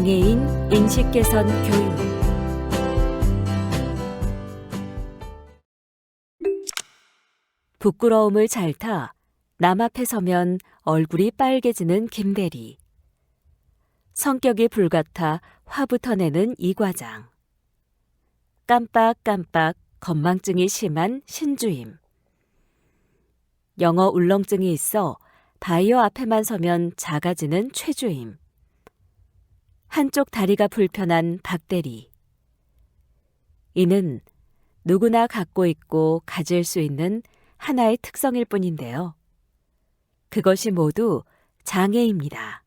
장애인 인식 개선 교육. 부끄러움을 잘 남 앞에 서면 얼굴이 빨개지는 김대리. 성격이 불같아 화부터 내는 이 과장. 깜빡깜빡 건망증이 심한 신주임. 영어 울렁증이 있어 바이어 앞에만 서면 작아지는 최주임. 한쪽 다리가 불편한 박대리. 이는 누구나 갖고 있고 가질 수 있는 하나의 특성일 뿐인데요. 그것이 모두 장애입니다.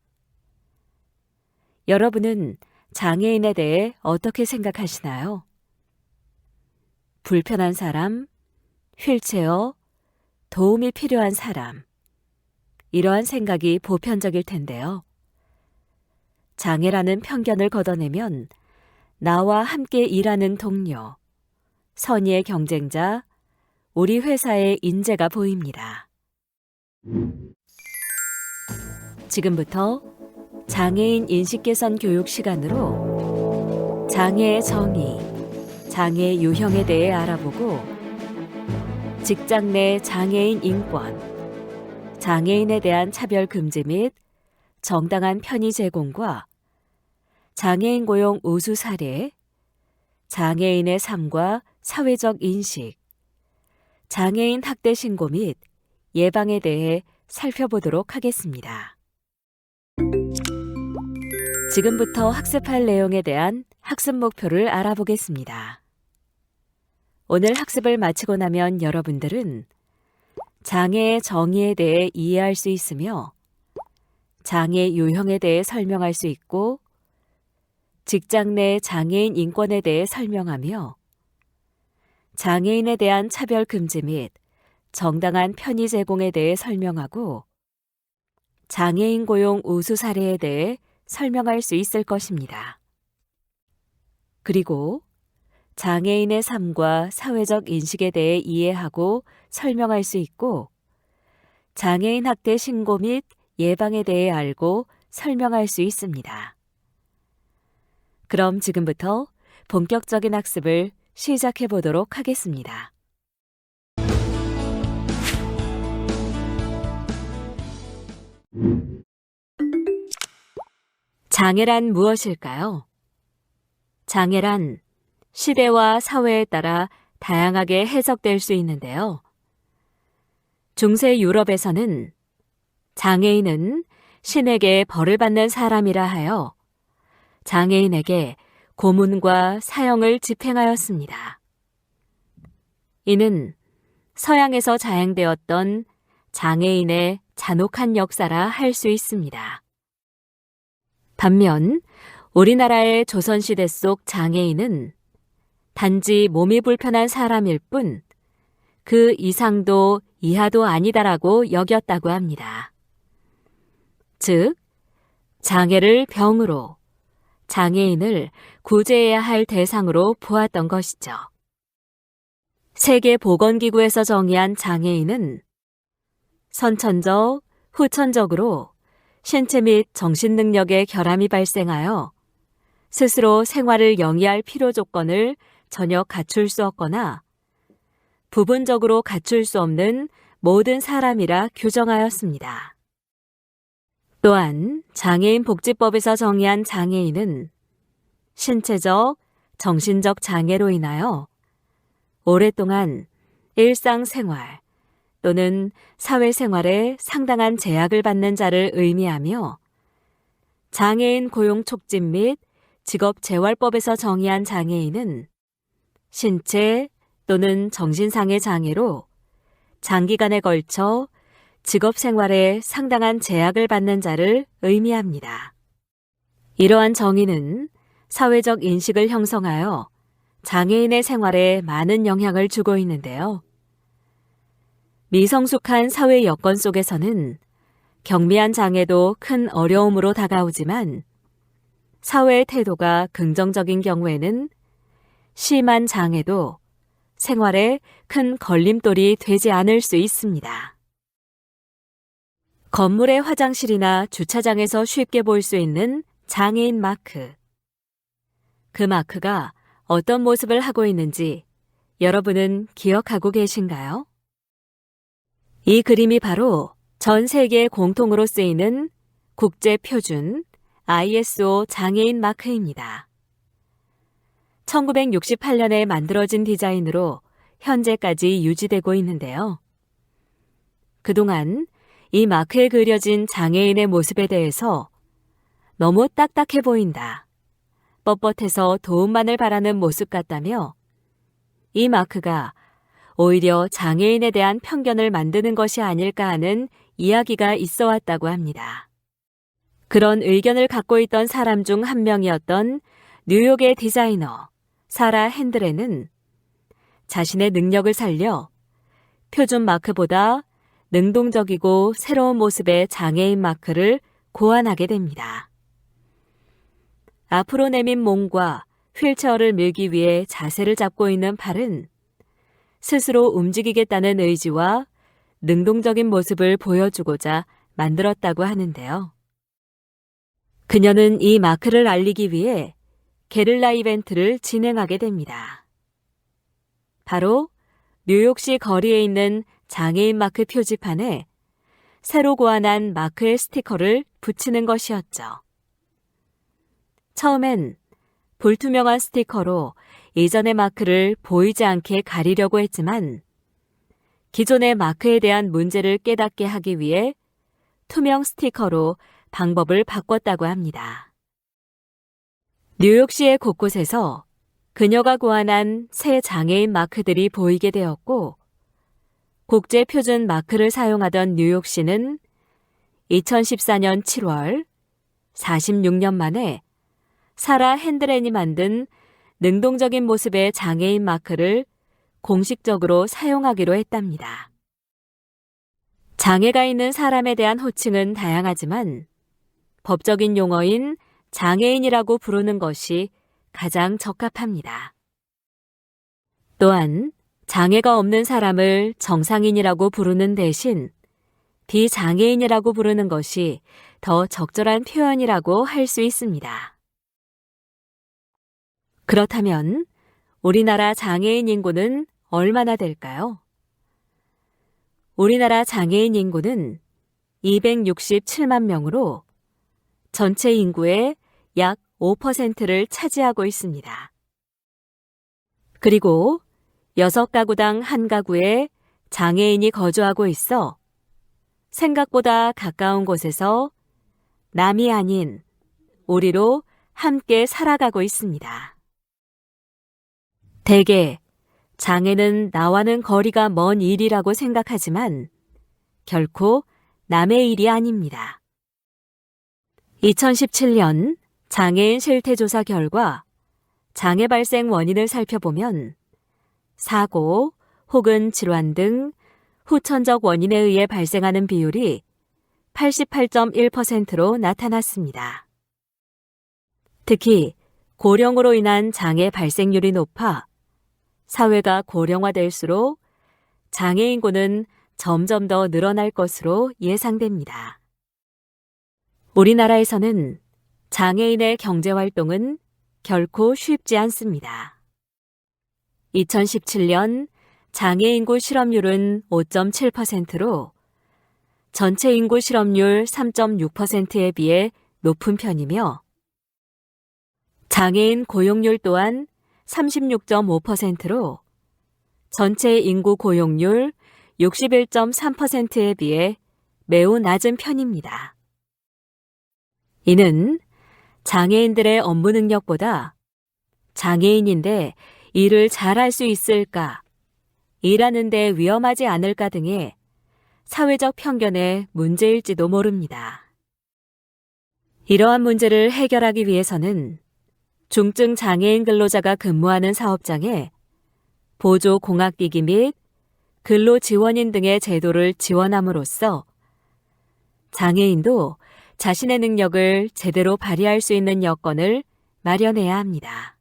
여러분은 장애인에 대해 어떻게 생각하시나요? 불편한 사람, 휠체어, 도움이 필요한 사람. 이러한 생각이 보편적일 텐데요. 장애라는 편견을 걷어내면 나와 함께 일하는 동료, 선의의 경쟁자, 우리 회사의 인재가 보입니다. 지금부터 장애인 인식 개선 교육 시간으로 장애의 정의, 장애 유형에 대해 알아보고 직장 내 장애인 인권, 장애인에 대한 차별 금지 및 정당한 편의 제공과 장애인 고용 우수 사례, 장애인의 삶과 사회적 인식, 장애인 학대 신고 및 예방에 대해 살펴보도록 하겠습니다. 지금부터 학습할 내용에 대한 학습 목표를 알아보겠습니다. 오늘 학습을 마치고 나면 여러분들은 장애의 정의에 대해 이해할 수 있으며 장애 유형에 대해 설명할 수 있고 직장 내 장애인 인권에 대해 설명하며 장애인에 대한 차별 금지 및 정당한 편의 제공에 대해 설명하고 장애인 고용 우수 사례에 대해 설명할 수 있을 것입니다. 그리고 장애인의 삶과 사회적 인식에 대해 이해하고 설명할 수 있고 장애인 학대 신고 및 예방에 대해 알고 설명할 수 있습니다. 그럼 지금부터 본격적인 학습을 시작해 보도록 하겠습니다. 장애란 무엇일까요? 장애란 시대와 사회에 따라 다양하게 해석될 수 있는데요. 중세 유럽에서는 장애인은 신에게 벌을 받는 사람이라 하여 장애인에게 고문과 사형을 집행하였습니다. 이는 서양에서 자행되었던 장애인의 잔혹한 역사라 할 수 있습니다. 반면 우리나라의 조선시대 속 장애인은 단지 몸이 불편한 사람일 뿐 그 이상도 이하도 아니다라고 여겼다고 합니다. 즉, 장애를 병으로, 장애인을 구제해야 할 대상으로 보았던 것이죠. 세계보건기구에서 정의한 장애인은 선천적, 후천적으로 신체 및 정신 능력의 결함이 발생하여 스스로 생활을 영위할 필요 조건을 전혀 갖출 수 없거나 부분적으로 갖출 수 없는 모든 사람이라 규정하였습니다. 또한 장애인 복지법에서 정의한 장애인은 신체적, 정신적 장애로 인하여 오랫동안 일상생활 또는 사회생활에 상당한 제약을 받는 자를 의미하며 장애인 고용 촉진 및 직업재활법에서 정의한 장애인은 신체 또는 정신상의 장애로 장기간에 걸쳐 직업생활에 상당한 제약을 받는 자를 의미합니다. 이러한 정의는 사회적 인식을 형성하여 장애인의 생활에 많은 영향을 주고 있는데요. 미성숙한 사회 여건 속에서는 경미한 장애도 큰 어려움으로 다가오지만 사회의 태도가 긍정적인 경우에는 심한 장애도 생활에 큰 걸림돌이 되지 않을 수 있습니다. 건물의 화장실이나 주차장에서 쉽게 볼 수 있는 장애인 마크. 그 마크가 어떤 모습을 하고 있는지 여러분은 기억하고 계신가요? 이 그림이 바로 전 세계에 공통으로 쓰이는 국제 표준 ISO 장애인 마크입니다. 1968년에 만들어진 디자인으로 현재까지 유지되고 있는데요. 그동안 이 마크에 그려진 장애인의 모습에 대해서 너무 딱딱해 보인다, 뻣뻣해서 도움만을 바라는 모습 같다며 이 마크가 오히려 장애인에 대한 편견을 만드는 것이 아닐까 하는 이야기가 있어 왔다고 합니다. 그런 의견을 갖고 있던 사람 중 한 명이었던 뉴욕의 디자이너 사라 핸드레는 자신의 능력을 살려 표준 마크보다 능동적이고 새로운 모습의 장애인 마크를 고안하게 됩니다. 앞으로 내민 몸과 휠체어를 밀기 위해 자세를 잡고 있는 팔은 스스로 움직이겠다는 의지와 능동적인 모습을 보여주고자 만들었다고 하는데요. 그녀는 이 마크를 알리기 위해 게릴라 이벤트를 진행하게 됩니다. 바로 뉴욕시 거리에 있는 장애인 마크 표지판에 새로 고안한 마크의 스티커를 붙이는 것이었죠. 처음엔 불투명한 스티커로 이전의 마크를 보이지 않게 가리려고 했지만 기존의 마크에 대한 문제를 깨닫게 하기 위해 투명 스티커로 방법을 바꿨다고 합니다. 뉴욕시의 곳곳에서 그녀가 고안한 새 장애인 마크들이 보이게 되었고 국제 표준 마크를 사용하던 뉴욕시는 2014년 7월 46년 만에 사라 핸드렌이 만든 능동적인 모습의 장애인 마크를 공식적으로 사용하기로 했답니다. 장애가 있는 사람에 대한 호칭은 다양하지만 법적인 용어인 장애인이라고 부르는 것이 가장 적합합니다. 또한 장애가 없는 사람을 정상인이라고 부르는 대신 비장애인이라고 부르는 것이 더 적절한 표현이라고 할 수 있습니다. 그렇다면 우리나라 장애인 인구는 얼마나 될까요? 우리나라 장애인 인구는 267만 명으로 전체 인구의 약 5%를 차지하고 있습니다. 그리고 6가구당 1가구에 장애인이 거주하고 있어 생각보다 가까운 곳에서 남이 아닌 우리로 함께 살아가고 있습니다. 대개 장애는 나와는 거리가 먼 일이라고 생각하지만 결코 남의 일이 아닙니다. 2017년 장애인 실태조사 결과 장애 발생 원인을 살펴보면 사고 혹은 질환 등 후천적 원인에 의해 발생하는 비율이 88.1%로 나타났습니다. 특히 고령으로 인한 장애 발생률이 높아 사회가 고령화될수록 장애 인구는 점점 더 늘어날 것으로 예상됩니다. 우리나라에서는 장애인의 경제활동은 결코 쉽지 않습니다. 2017년 장애인구 실업률은 5.7%로 전체 인구 실업률 3.6%에 비해 높은 편이며 장애인 고용률 또한 36.5%로 전체 인구 고용률 61.3%에 비해 매우 낮은 편입니다. 이는 장애인들의 업무 능력보다 장애인인데 일을 잘할 수 있을까, 일하는데 위험하지 않을까 등의 사회적 편견의 문제일지도 모릅니다. 이러한 문제를 해결하기 위해서는 중증 장애인 근로자가 근무하는 사업장에 보조 공학기기 및 근로지원인 등의 제도를 지원함으로써 장애인도 자신의 능력을 제대로 발휘할 수 있는 여건을 마련해야 합니다.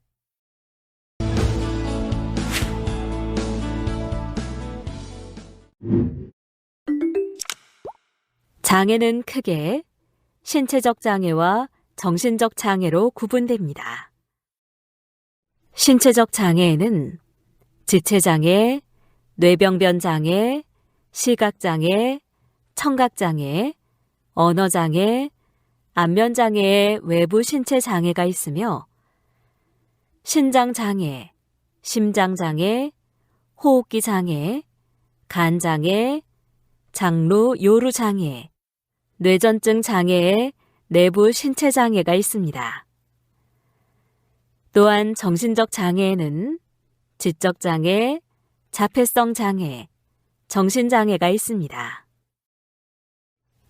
장애는 크게 신체적 장애와 정신적 장애로 구분됩니다. 신체적 장애에는 지체장애, 뇌병변장애, 시각장애, 청각장애, 언어장애, 안면장애의 외부 신체 장애가 있으며 신장장애, 심장장애, 호흡기 장애, 간장애, 장루, 요루 장애, 뇌전증 장애의 내부 신체 장애가 있습니다. 또한 정신적 장애에는 지적 장애, 자폐성 장애, 정신장애가 있습니다.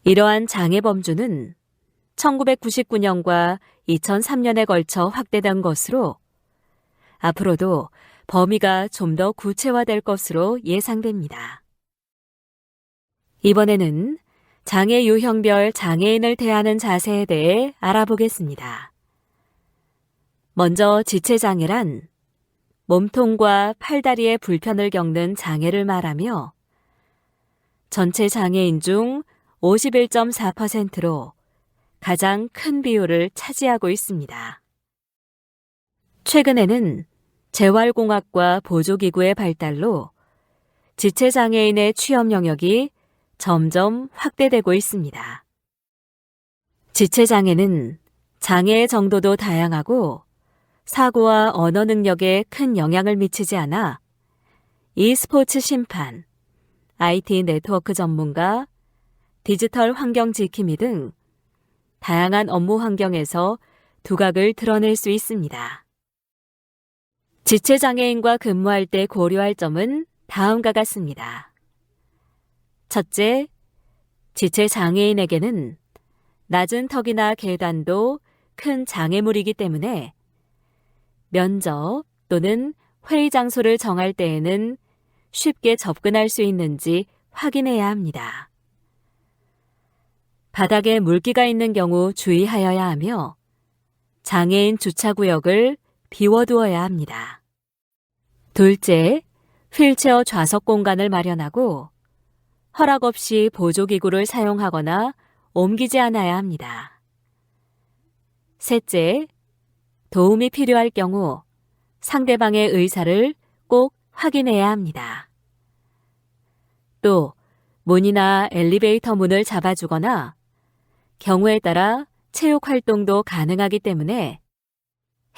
이러한 장애 범주는 1999년과 2003년에 걸쳐 확대된 것으로 앞으로도 범위가 좀 더 구체화될 것으로 예상됩니다. 이번에는 장애 유형별 장애인을 대하는 자세에 대해 알아보겠습니다. 먼저 지체장애란 몸통과 팔다리의 불편을 겪는 장애를 말하며 전체 장애인 중 51.4%로 가장 큰 비율을 차지하고 있습니다. 최근에는 재활공학과 보조기구의 발달로 지체장애인의 취업 영역이 점점 확대되고 있습니다. 지체장애는 장애의 정도도 다양하고 사고와 언어 능력에 큰 영향을 미치지 않아 e스포츠 심판, IT 네트워크 전문가, 디지털 환경 지킴이 등 다양한 업무 환경에서 두각을 드러낼 수 있습니다. 지체장애인과 근무할 때 고려할 점은 다음과 같습니다. 첫째, 지체장애인에게는 낮은 턱이나 계단도 큰 장애물이기 때문에 면접 또는 회의 장소를 정할 때에는 쉽게 접근할 수 있는지 확인해야 합니다. 바닥에 물기가 있는 경우 주의하여야 하며 장애인 주차구역을 비워두어야 합니다. 둘째, 휠체어 좌석 공간을 마련하고 허락 없이 보조기구를 사용하거나 옮기지 않아야 합니다. 셋째, 도움이 필요할 경우 상대방의 의사를 꼭 확인해야 합니다. 또 문이나 엘리베이터 문을 잡아주거나 경우에 따라 체육 활동도 가능하기 때문에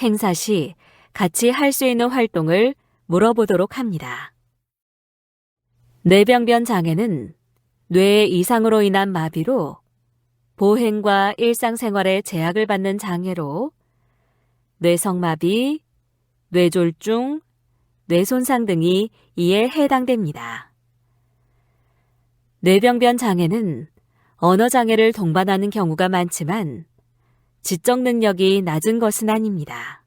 행사 시 같이 할 수 있는 활동을 물어보도록 합니다. 뇌병변 장애는 뇌의 이상으로 인한 마비로 보행과 일상생활에 제약을 받는 장애로 뇌성마비, 뇌졸중, 뇌손상 등이 이에 해당됩니다. 뇌병변 장애는 언어장애를 동반하는 경우가 많지만 지적 능력이 낮은 것은 아닙니다.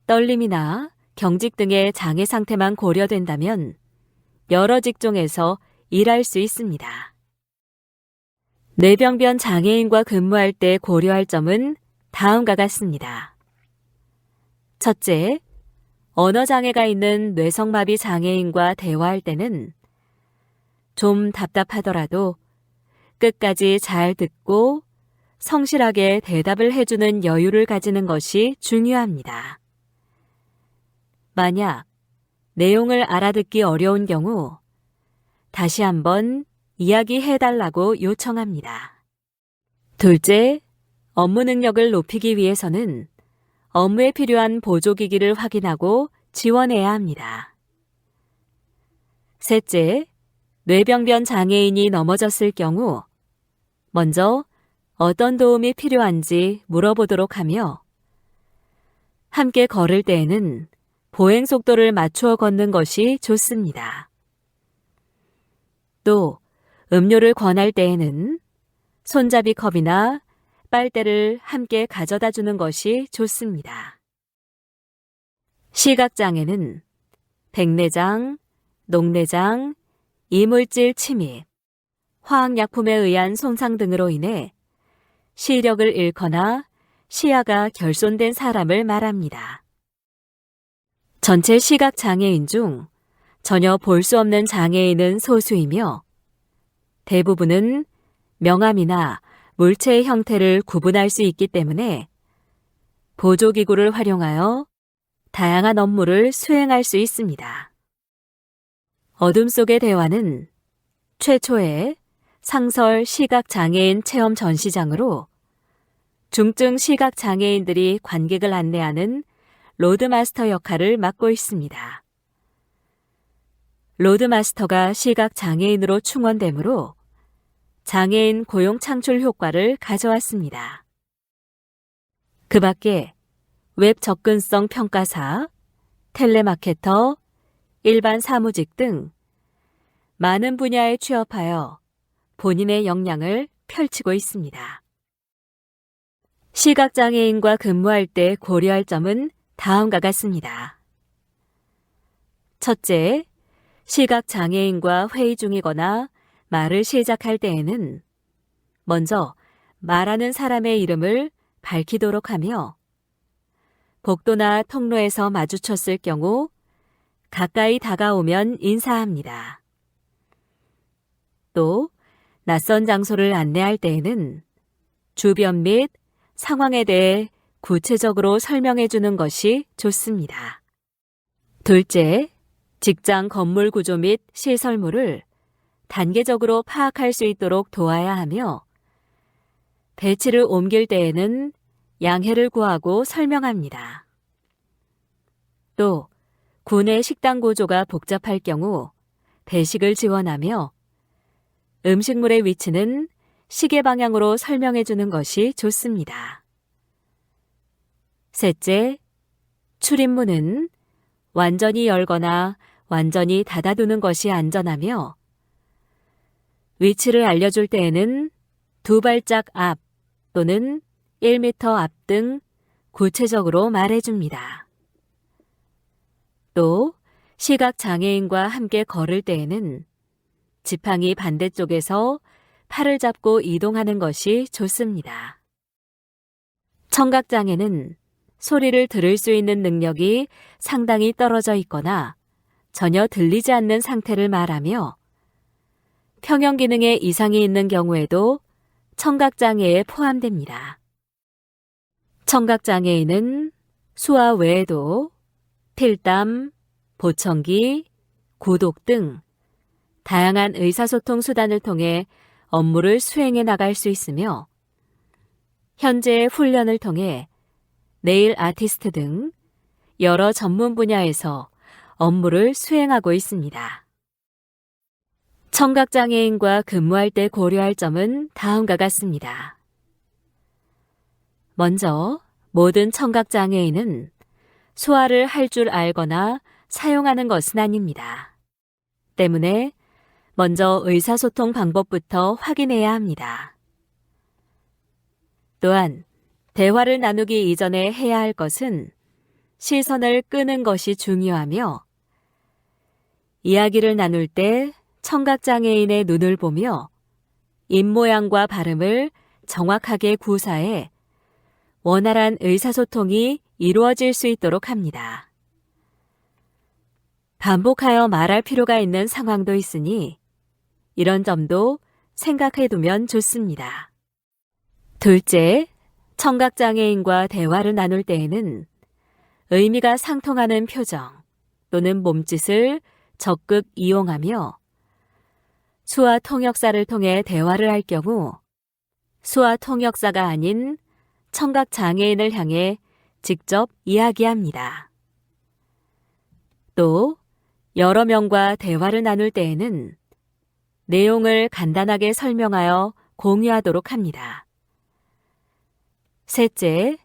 떨림이나 경직 등의 장애 상태만 고려된다면 여러 직종에서 일할 수 있습니다. 뇌병변 장애인과 근무할 때 고려할 점은 다음과 같습니다. 첫째, 언어장애가 있는 뇌성마비 장애인과 대화할 때는 좀 답답하더라도 끝까지 잘 듣고 성실하게 대답을 해주는 여유를 가지는 것이 중요합니다. 만약 내용을 알아듣기 어려운 경우 다시 한번 이야기해달라고 요청합니다. 둘째, 업무 능력을 높이기 위해서는 업무에 필요한 보조기기를 확인하고 지원해야 합니다. 셋째, 뇌병변 장애인이 넘어졌을 경우 먼저 어떤 도움이 필요한지 물어보도록 하며 함께 걸을 때에는 보행 속도를 맞추어 걷는 것이 좋습니다. 또 음료를 권할 때에는 손잡이 컵이나 빨대를 함께 가져다 주는 것이 좋습니다. 시각장애는 백내장, 녹내장, 이물질 침입, 화학약품에 의한 손상 등으로 인해 시력을 잃거나 시야가 결손된 사람을 말합니다. 전체 시각장애인 중 전혀 볼 수 없는 장애인은 소수이며 대부분은 명암이나 물체의 형태를 구분할 수 있기 때문에 보조기구를 활용하여 다양한 업무를 수행할 수 있습니다. 어둠 속의 대화는 최초의 상설 시각장애인 체험 전시장으로 중증 시각장애인들이 관객을 안내하는 로드마스터 역할을 맡고 있습니다. 로드마스터가 시각장애인으로 충원되므로 장애인 고용 창출 효과를 가져왔습니다. 그 밖에 웹 접근성 평가사, 텔레마케터, 일반 사무직 등 많은 분야에 취업하여 본인의 역량을 펼치고 있습니다. 시각장애인과 근무할 때 고려할 점은 다음과 같습니다. 첫째, 시각장애인과 회의 중이거나 말을 시작할 때에는 먼저 말하는 사람의 이름을 밝히도록 하며 복도나 통로에서 마주쳤을 경우 가까이 다가오면 인사합니다. 또 낯선 장소를 안내할 때에는 주변 및 상황에 대해 구체적으로 설명해 주는 것이 좋습니다. 둘째, 직장 건물 구조 및 시설물을 단계적으로 파악할 수 있도록 도와야 하며 배치를 옮길 때에는 양해를 구하고 설명합니다. 또 구내 식당 구조가 복잡할 경우 배식을 지원하며 음식물의 위치는 시계 방향으로 설명해 주는 것이 좋습니다. 셋째, 출입문은 완전히 열거나 완전히 닫아두는 것이 안전하며 위치를 알려줄 때에는 2발짝 앞 또는 1m 앞 등 구체적으로 말해줍니다. 또 시각장애인과 함께 걸을 때에는 지팡이 반대쪽에서 팔을 잡고 이동하는 것이 좋습니다. 청각장애는 소리를 들을 수 있는 능력이 상당히 떨어져 있거나 전혀 들리지 않는 상태를 말하며 평형 기능에 이상이 있는 경우에도 청각장애에 포함됩니다. 청각장애인은 수화 외에도 필담, 보청기, 구독 등 다양한 의사소통 수단을 통해 업무를 수행해 나갈 수 있으며 현재 훈련을 통해 네일 아티스트 등 여러 전문 분야에서 업무를 수행하고 있습니다. 청각장애인과 근무할 때 고려할 점은 다음과 같습니다. 먼저 모든 청각장애인은 수화를 할 줄 알거나 사용하는 것은 아닙니다. 때문에 먼저 의사소통 방법부터 확인해야 합니다. 또한 대화를 나누기 이전에 해야 할 것은 시선을 끄는 것이 중요하며 이야기를 나눌 때 청각장애인의 눈을 보며 입모양과 발음을 정확하게 구사해 원활한 의사소통이 이루어질 수 있도록 합니다. 반복하여 말할 필요가 있는 상황도 있으니 이런 점도 생각해 두면 좋습니다. 둘째, 청각장애인과 대화를 나눌 때에는 의미가 상통하는 표정 또는 몸짓을 적극 이용하며 수화 통역사를 통해 대화를 할 경우 수화 통역사가 아닌 청각장애인을 향해 직접 이야기합니다. 또 여러 명과 대화를 나눌 때에는 내용을 간단하게 설명하여 공유하도록 합니다. 셋째,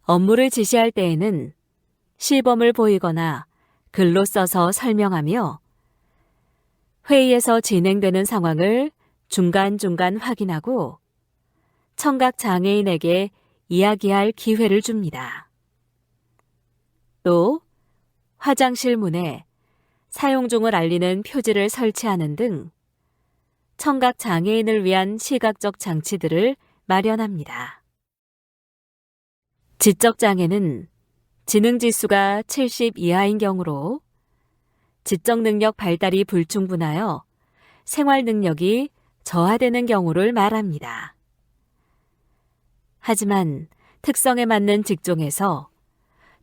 업무를 지시할 때에는 시범을 보이거나 글로 써서 설명하며 회의에서 진행되는 상황을 중간중간 확인하고 청각장애인에게 이야기할 기회를 줍니다. 또 화장실 문에 사용 중을 알리는 표지를 설치하는 등 청각장애인을 위한 시각적 장치들을 마련합니다. 지적장애는 지능지수가 70 이하인 경우로 지적능력 발달이 불충분하여 생활능력이 저하되는 경우를 말합니다. 하지만 특성에 맞는 직종에서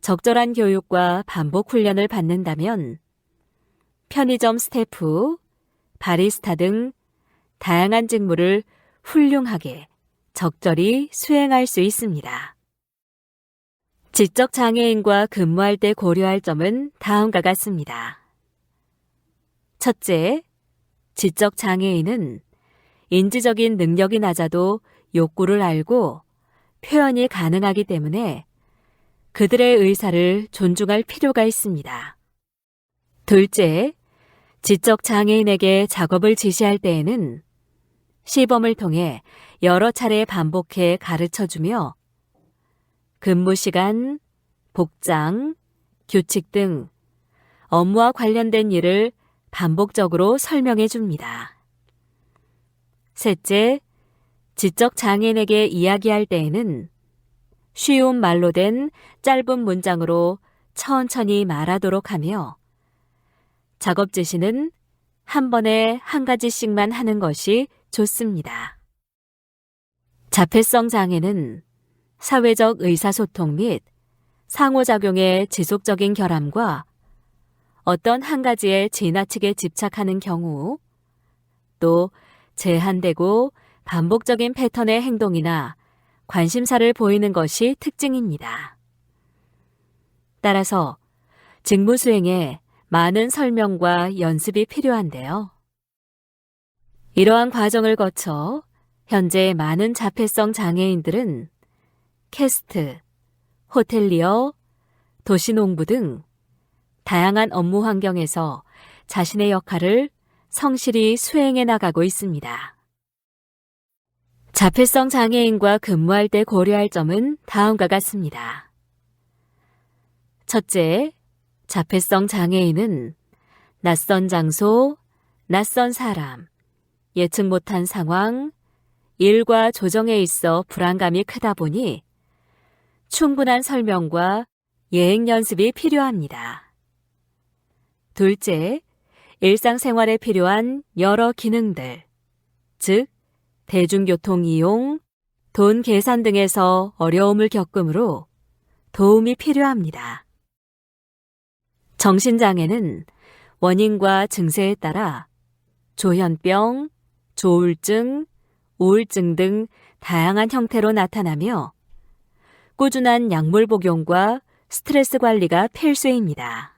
적절한 교육과 반복 훈련을 받는다면 편의점 스태프, 바리스타 등 다양한 직무를 훌륭하게 적절히 수행할 수 있습니다. 지적장애인과 근무할 때 고려할 점은 다음과 같습니다. 첫째, 지적장애인은 인지적인 능력이 낮아도 욕구를 알고 표현이 가능하기 때문에 그들의 의사를 존중할 필요가 있습니다. 둘째, 지적장애인에게 작업을 지시할 때에는 시범을 통해 여러 차례 반복해 가르쳐주며 근무 시간, 복장, 규칙 등 업무와 관련된 일을 반복적으로 설명해 줍니다. 셋째, 지적장애인에게 이야기할 때에는 쉬운 말로 된 짧은 문장으로 천천히 말하도록 하며 작업 지시는 한 번에 한 가지씩만 하는 것이 좋습니다. 자폐성 장애는 사회적 의사소통 및 상호작용의 지속적인 결함과 어떤 한 가지에 지나치게 집착하는 경우, 또 제한되고 반복적인 패턴의 행동이나 관심사를 보이는 것이 특징입니다. 따라서 직무 수행에 많은 설명과 연습이 필요한데요. 이러한 과정을 거쳐 현재 많은 자폐성 장애인들은 캐스트, 호텔리어, 도시농부 등 다양한 업무 환경에서 자신의 역할을 성실히 수행해 나가고 있습니다. 자폐성 장애인과 근무할 때 고려할 점은 다음과 같습니다. 첫째, 자폐성 장애인은 낯선 장소, 낯선 사람, 예측 못한 상황, 일과 조정에 있어 불안감이 크다 보니 충분한 설명과 예행 연습이 필요합니다. 둘째, 일상생활에 필요한 여러 기능들, 즉 대중교통 이용, 돈 계산 등에서 어려움을 겪으므로 도움이 필요합니다. 정신장애는 원인과 증세에 따라 조현병, 조울증, 우울증 등 다양한 형태로 나타나며 꾸준한 약물 복용과 스트레스 관리가 필수입니다.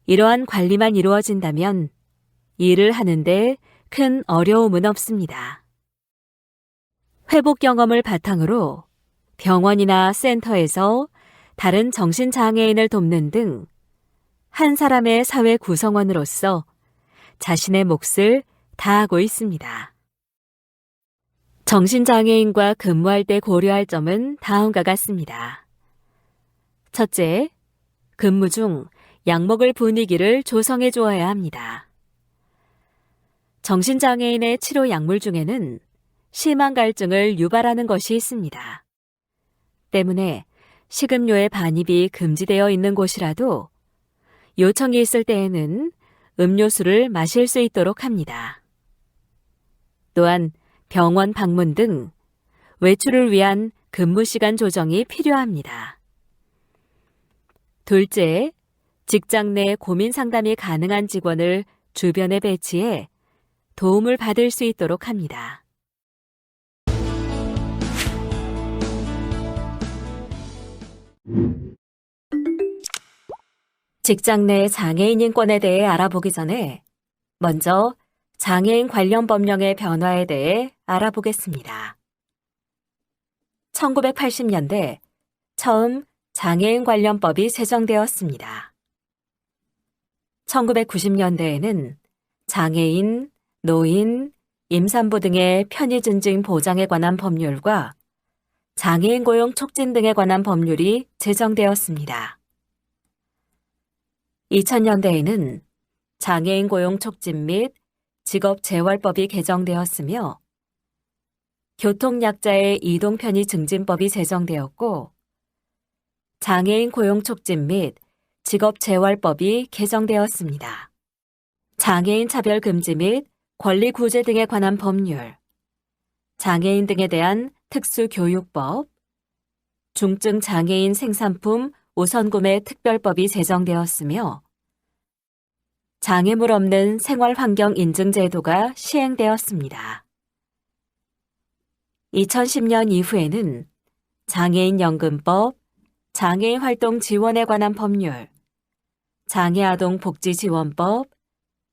이러한 관리만 이루어진다면 일을 하는데 큰 어려움은 없습니다. 회복 경험을 바탕으로 병원이나 센터에서 다른 정신장애인을 돕는 등 한 사람의 사회 구성원으로서 자신의 몫을 다하고 있습니다. 정신장애인과 근무할 때 고려할 점은 다음과 같습니다. 첫째, 근무 중 약먹을 분위기를 조성해 주어야 합니다. 정신장애인의 치료 약물 중에는 심한 갈증을 유발하는 것이 있습니다. 때문에 식음료의 반입이 금지되어 있는 곳이라도 요청이 있을 때에는 음료수를 마실 수 있도록 합니다. 또한 병원 방문 등 외출을 위한 근무 시간 조정이 필요합니다. 둘째, 직장 내 고민 상담이 가능한 직원을 주변에 배치해 도움을 받을 수 있도록 합니다. 직장 내 장애인 인권에 대해 알아보기 전에 먼저 장애인 관련 법령의 변화에 대해 알아보겠습니다. 1980년대 처음 장애인 관련법이 제정되었습니다. 1990년대에는 장애인, 노인, 임산부 등의 편의 증진 보장에 관한 법률과 장애인 고용 촉진 등에 관한 법률이 제정되었습니다. 2000년대에는 장애인 고용 촉진 및 직업재활법이 개정되었으며 교통약자의 이동 편의 증진법이 제정되었고 장애인 고용 촉진 및 직업재활법이 개정되었습니다. 장애인 차별 금지 및 권리 구제 등에 관한 법률, 장애인 등에 대한 특수교육법, 중증 장애인 생산품 우선구매 특별법이 제정되었으며 장애물 없는 생활환경 인증 제도가 시행되었습니다. 2010년 이후에는 장애인연금법, 장애인 활동 지원에 관한 법률, 장애아동 복지지원법,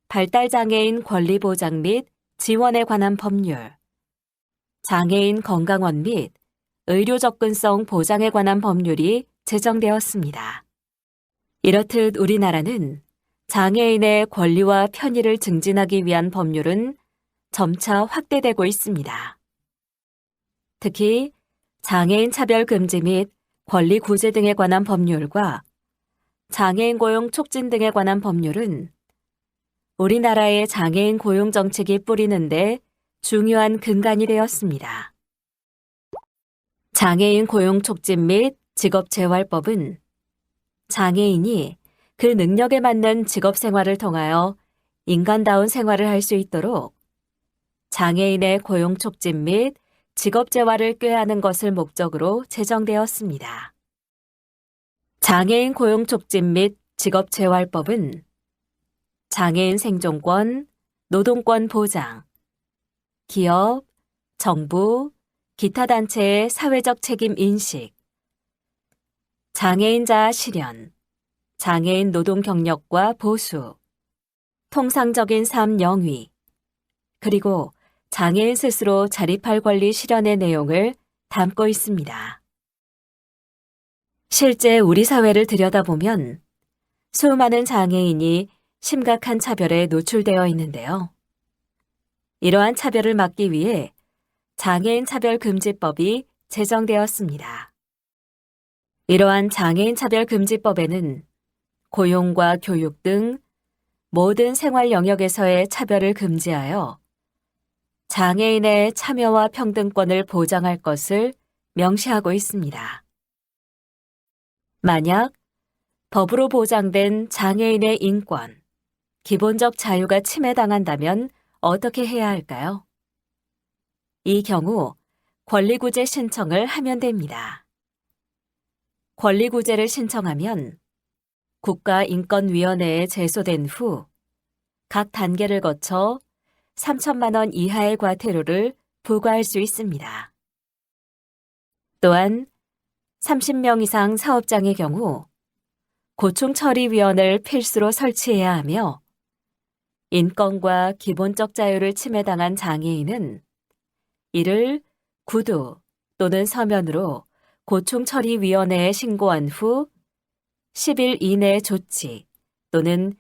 발달장애인 권리보장 및 지원에 관한 법률, 장애인 건강원 및 의료 접근성 보장에 관한 법률이 제정되었습니다. 이렇듯 우리나라는 장애인의 권리와 편의를 증진하기 위한 법률은 점차 확대되고 있습니다. 특히 장애인 차별 금지 및 권리 구제 등에 관한 법률과 장애인 고용 촉진 등에 관한 법률은 우리나라의 장애인 고용 정책이 뿌리는데 중요한 근간이 되었습니다. 장애인 고용 촉진 및 직업재활법은 장애인이 그 능력에 맞는 직업 생활을 통하여 인간다운 생활을 할 수 있도록 장애인의 고용 촉진 및 직업재활을 꾀하는 것을 목적으로 제정되었습니다. 장애인 고용 촉진 및 직업재활법은 장애인 생존권, 노동권 보장, 기업, 정부, 기타 단체의 사회적 책임 인식, 장애인 자아 실현, 장애인 노동 경력과 보수, 통상적인 삶 영위, 그리고 장애인 스스로 자립할 권리 실현의 내용을 담고 있습니다. 실제 우리 사회를 들여다보면 수많은 장애인이 심각한 차별에 노출되어 있는데요. 이러한 차별을 막기 위해 장애인 차별금지법이 제정되었습니다. 이러한 장애인 차별금지법에는 고용과 교육 등 모든 생활 영역에서의 차별을 금지하여 장애인의 참여와 평등권을 보장할 것을 명시하고 있습니다. 만약 법으로 보장된 장애인의 인권, 기본적 자유가 침해당한다면 어떻게 해야 할까요? 이 경우 권리구제 신청을 하면 됩니다. 권리구제를 신청하면 국가인권위원회에 제소된 후 각 단계를 거쳐 3천만 원 이하의 과태료를 부과할 수 있습니다. 또한 30명 이상 사업장의 경우 고충처리위원을 필수로 설치해야 하며 인권과 기본적 자유를 침해당한 장애인은 이를 구두 또는 서면으로 고충처리위원회에 신고한 후 10일 이내 조치 또는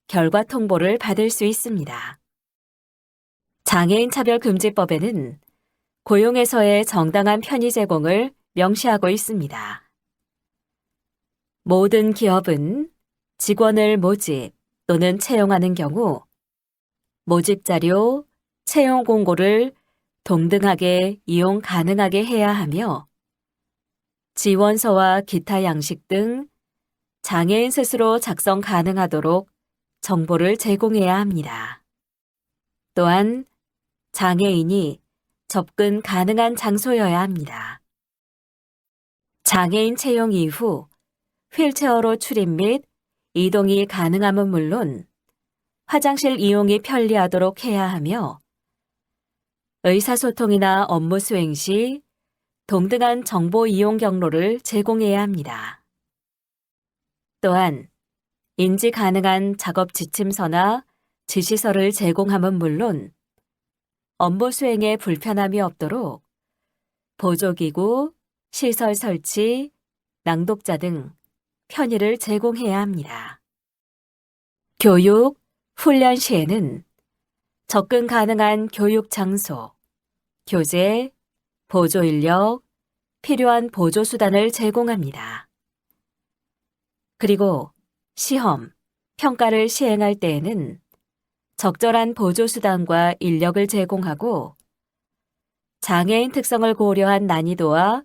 결과 통보를 받을 수 있습니다. 장애인 차별금지법에는 고용에서의 정당한 편의 제공을 명시하고 있습니다. 모든 기업은 직원을 모집 또는 채용하는 경우 모집 자료, 채용 공고를 동등하게 이용 가능하게 해야 하며 지원서와 기타 양식 등 장애인 스스로 작성 가능하도록 정보를 제공해야 합니다. 또한 장애인이 접근 가능한 장소여야 합니다. 장애인 채용 이후 휠체어로 출입 및 이동이 가능함은 물론 화장실 이용이 편리하도록 해야 하며 의사소통이나 업무 수행 시 동등한 정보 이용 경로를 제공해야 합니다. 또한 인지 가능한 작업 지침서나 지시서를 제공함은 물론 업무 수행에 불편함이 없도록 보조기구, 시설 설치, 낭독자 등 편의를 제공해야 합니다. 교육, 훈련 시에는 접근 가능한 교육 장소, 교재, 보조 인력, 필요한 보조 수단을 제공합니다. 그리고 시험, 평가를 시행할 때에는 적절한 보조 수단과 인력을 제공하고 장애인 특성을 고려한 난이도와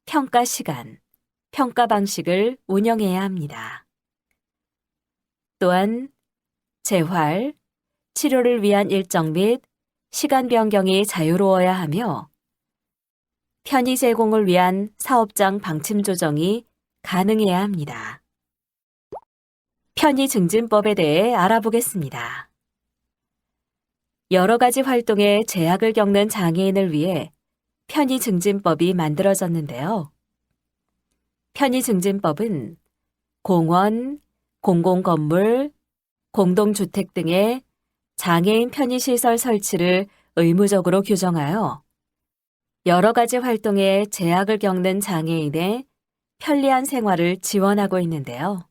평가 시간, 평가 방식을 운영해야 합니다. 또한 재활, 치료를 위한 일정 및 시간 변경이 자유로워야 하며 편의 제공을 위한 사업장 방침 조정이 가능해야 합니다. 편의 증진법에 대해 알아보겠습니다. 여러 가지 활동에 제약을 겪는 장애인을 위해 편의 증진법이 만들어졌는데요. 편의 증진법은 공원, 공공건물, 공동주택 등의 장애인 편의시설 설치를 의무적으로 규정하여 여러 가지 활동에 제약을 겪는 장애인의 편리한 생활을 지원하고 있는데요.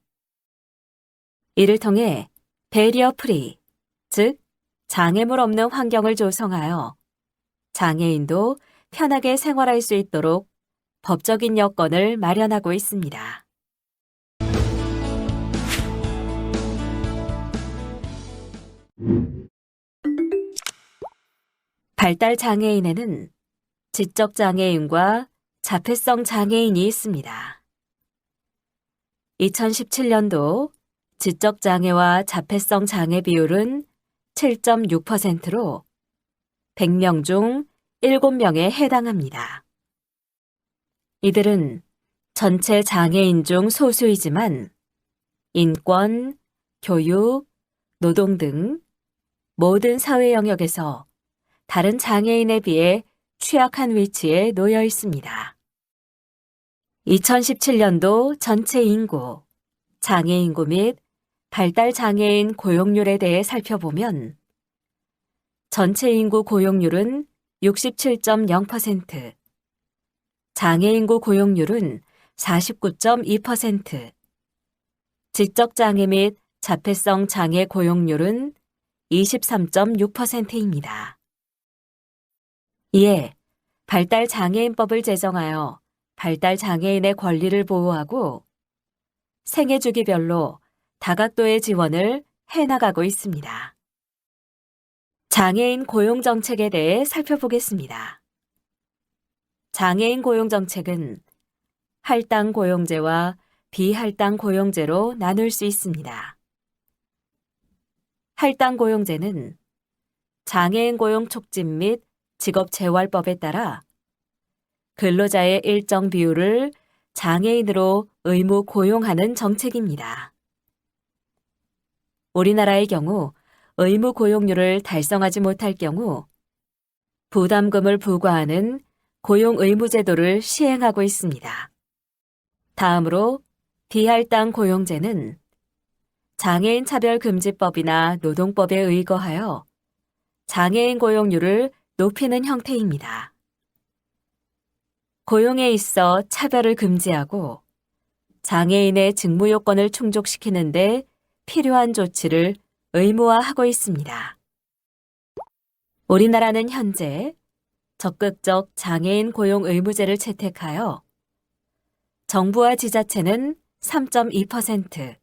이를 통해 배리어 프리, 즉 장애물 없는 환경을 조성하여 장애인도 편하게 생활할 수 있도록 법적인 여건을 마련하고 있습니다. 발달 장애인에는 지적 장애인과 자폐성 장애인이 있습니다. 2017년도 지적 장애와 자폐성 장애 비율은 7.6%로 100명 중 7명에 해당합니다. 이들은 전체 장애인 중 소수이지만 인권, 교육, 노동 등 모든 사회 영역에서 다른 장애인에 비해 취약한 위치에 놓여 있습니다. 2017년도 전체 인구, 장애 인구 및 발달 장애인 고용률에 대해 살펴보면 전체 인구 고용률은 67.0%, 장애 인구 고용률은 49.2%, 지적 장애 및 자폐성 장애 고용률은 23.6%입니다. 이에 발달 장애인법을 제정하여 발달 장애인의 권리를 보호하고 생애 주기별로 다각도의 지원을 해나가고 있습니다. 장애인 고용 정책에 대해 살펴보겠습니다. 장애인 고용 정책은 할당 고용제와 비할당 고용제로 나눌 수 있습니다. 할당 고용제는 장애인 고용 촉진 및 직업재활법에 따라 근로자의 일정 비율을 장애인으로 의무 고용하는 정책입니다. 우리나라의 경우 의무 고용률을 달성하지 못할 경우 부담금을 부과하는 고용의무제도를 시행하고 있습니다. 다음으로 비할당 고용제는 장애인 차별금지법이나 노동법에 의거하여 장애인 고용률을 높이는 형태입니다. 고용에 있어 차별을 금지하고 장애인의 직무 요건을 충족시키는 데 필요한 조치를 의무화하고 있습니다. 우리나라는 현재 적극적 장애인 고용 의무제를 채택하여 정부와 지자체는 3.2%,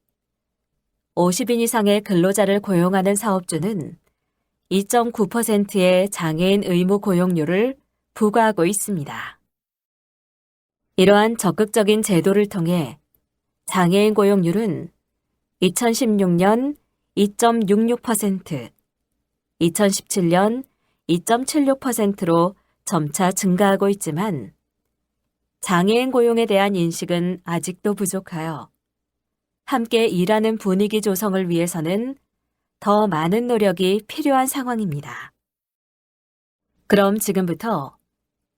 50인 이상의 근로자를 고용하는 사업주는 2.9%의 장애인 의무 고용률을 부과하고 있습니다. 이러한 적극적인 제도를 통해 장애인 고용률은 2016년 2.66%, 2017년 2.76%로 점차 증가하고 있지만 장애인 고용에 대한 인식은 아직도 부족하여 함께 일하는 분위기 조성을 위해서는 더 많은 노력이 필요한 상황입니다. 그럼 지금부터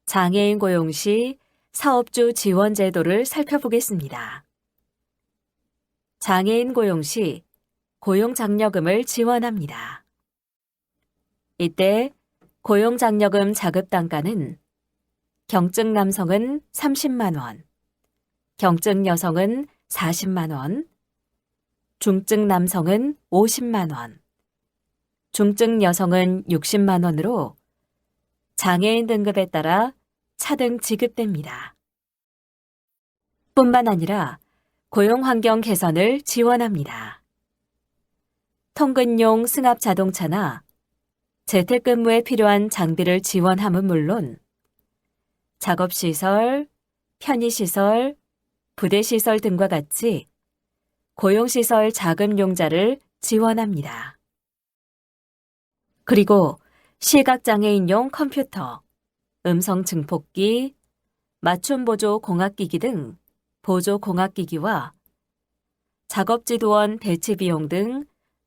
장애인 고용 시 사업주 지원 제도를 살펴보겠습니다. 장애인 고용 시 고용장려금을 지원합니다. 이때 고용장려금 자급단가는 경증 남성은 30만 원, 경증 여성은 40만 원, 중증 남성은 50만 원, 중증 여성은 60만 원으로 장애인 등급에 따라 차등 지급됩니다. 뿐만 아니라 고용 환경 개선을 지원합니다. 통근용 승합 자동차나 재택근무에 필요한 장비를 지원함은 물론 작업시설, 편의시설, 부대시설 등과 같이 고용시설 자금용자를 지원합니다. 그리고 시각장애인용 컴퓨터, 음성 증폭기, 맞춤보조 공학기기 등 보조 공학기기와 작업지도원 배치 비용 등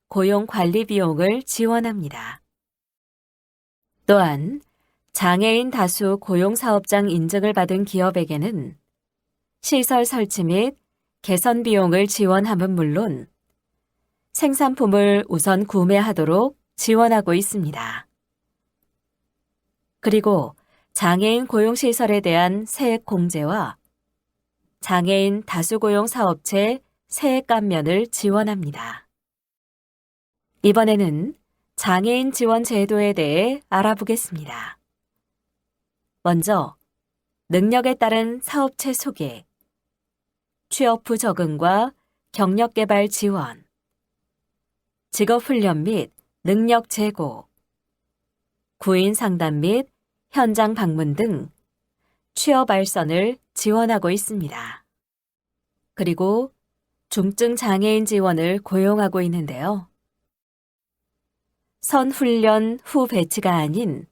고용 관리 비용을 지원합니다. 또한 장애인 다수 고용사업장 인증을 받은 기업에게는 시설 설치 및 개선 비용을 지원함은 물론 생산품을 우선 구매하도록 지원하고 있습니다. 그리고 장애인 고용시설에 대한 세액 공제와 장애인 다수고용 사업체 세액 감면을 지원합니다. 이번에는 장애인 지원 제도에 대해 알아보겠습니다. 먼저 능력에 따른 사업체 소개, 취업 후 적응과 경력 개발 지원, 직업 훈련 및 능력 제고, 구인 상담 및 현장 방문 등 취업 알선을 지원하고 있습니다. 그리고 중증 장애인 지원을 고용하고 있는데요. 선훈련 후 배치가 아닌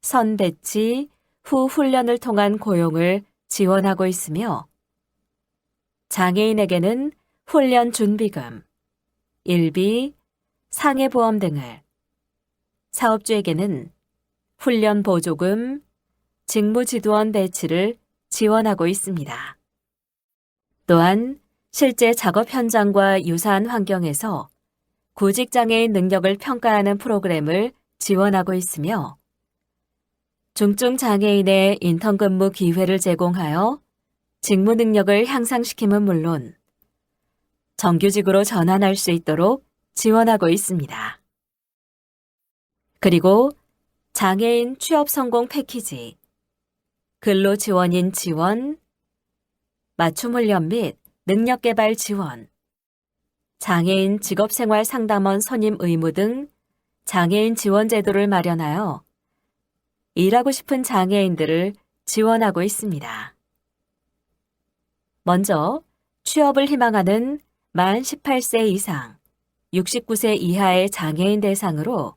선배치 후 훈련을 통한 고용을 지원하고 있으며 장애인에게는 훈련 준비금, 일비, 상해보험 등을, 사업주에게는 훈련 보조금, 직무지도원 배치를 지원하고 있습니다. 또한 실제 작업 현장과 유사한 환경에서 구직장애인 능력을 평가하는 프로그램을 지원하고 있으며 중증 장애인의 인턴 근무 기회를 제공하여 직무 능력을 향상시킴은 물론 정규직으로 전환할 수 있도록 지원하고 있습니다. 그리고 장애인 취업 성공 패키지, 근로 지원인 지원, 맞춤 훈련 및 능력 개발 지원, 장애인 직업생활 상담원 선임 의무 등 장애인 지원 제도를 마련하여 일하고 싶은 장애인들을 지원하고 있습니다. 먼저 취업을 희망하는 만 18세 이상, 69세 이하의 장애인 대상으로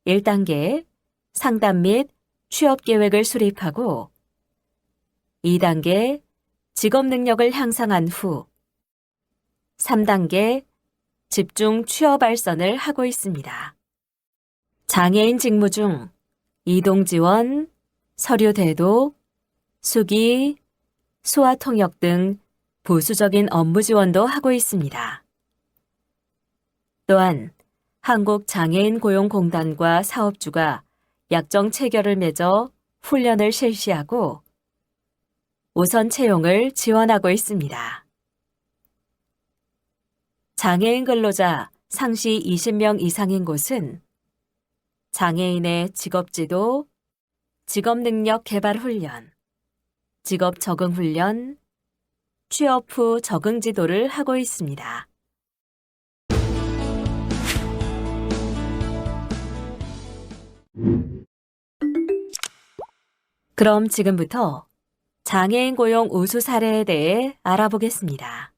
1단계 상담 및 취업 계획을 수립하고 2단계 직업 능력을 향상한 후 3단계 집중 취업 알선을 하고 있습니다. 장애인 직무 중 이동 지원, 서류 대도, 수기, 수화 통역 등 부수적인 업무 지원도 하고 있습니다. 또한 한국장애인고용공단과 사업주가 약정 체결을 맺어 훈련을 실시하고 우선 채용을 지원하고 있습니다. 장애인 근로자 상시 20명 이상인 곳은 장애인의 직업지도, 직업능력 개발 훈련, 직업 적응 훈련, 취업 후 적응 지도를 하고 있습니다. 그럼 지금부터 장애인 고용 우수 사례에 대해 알아보겠습니다.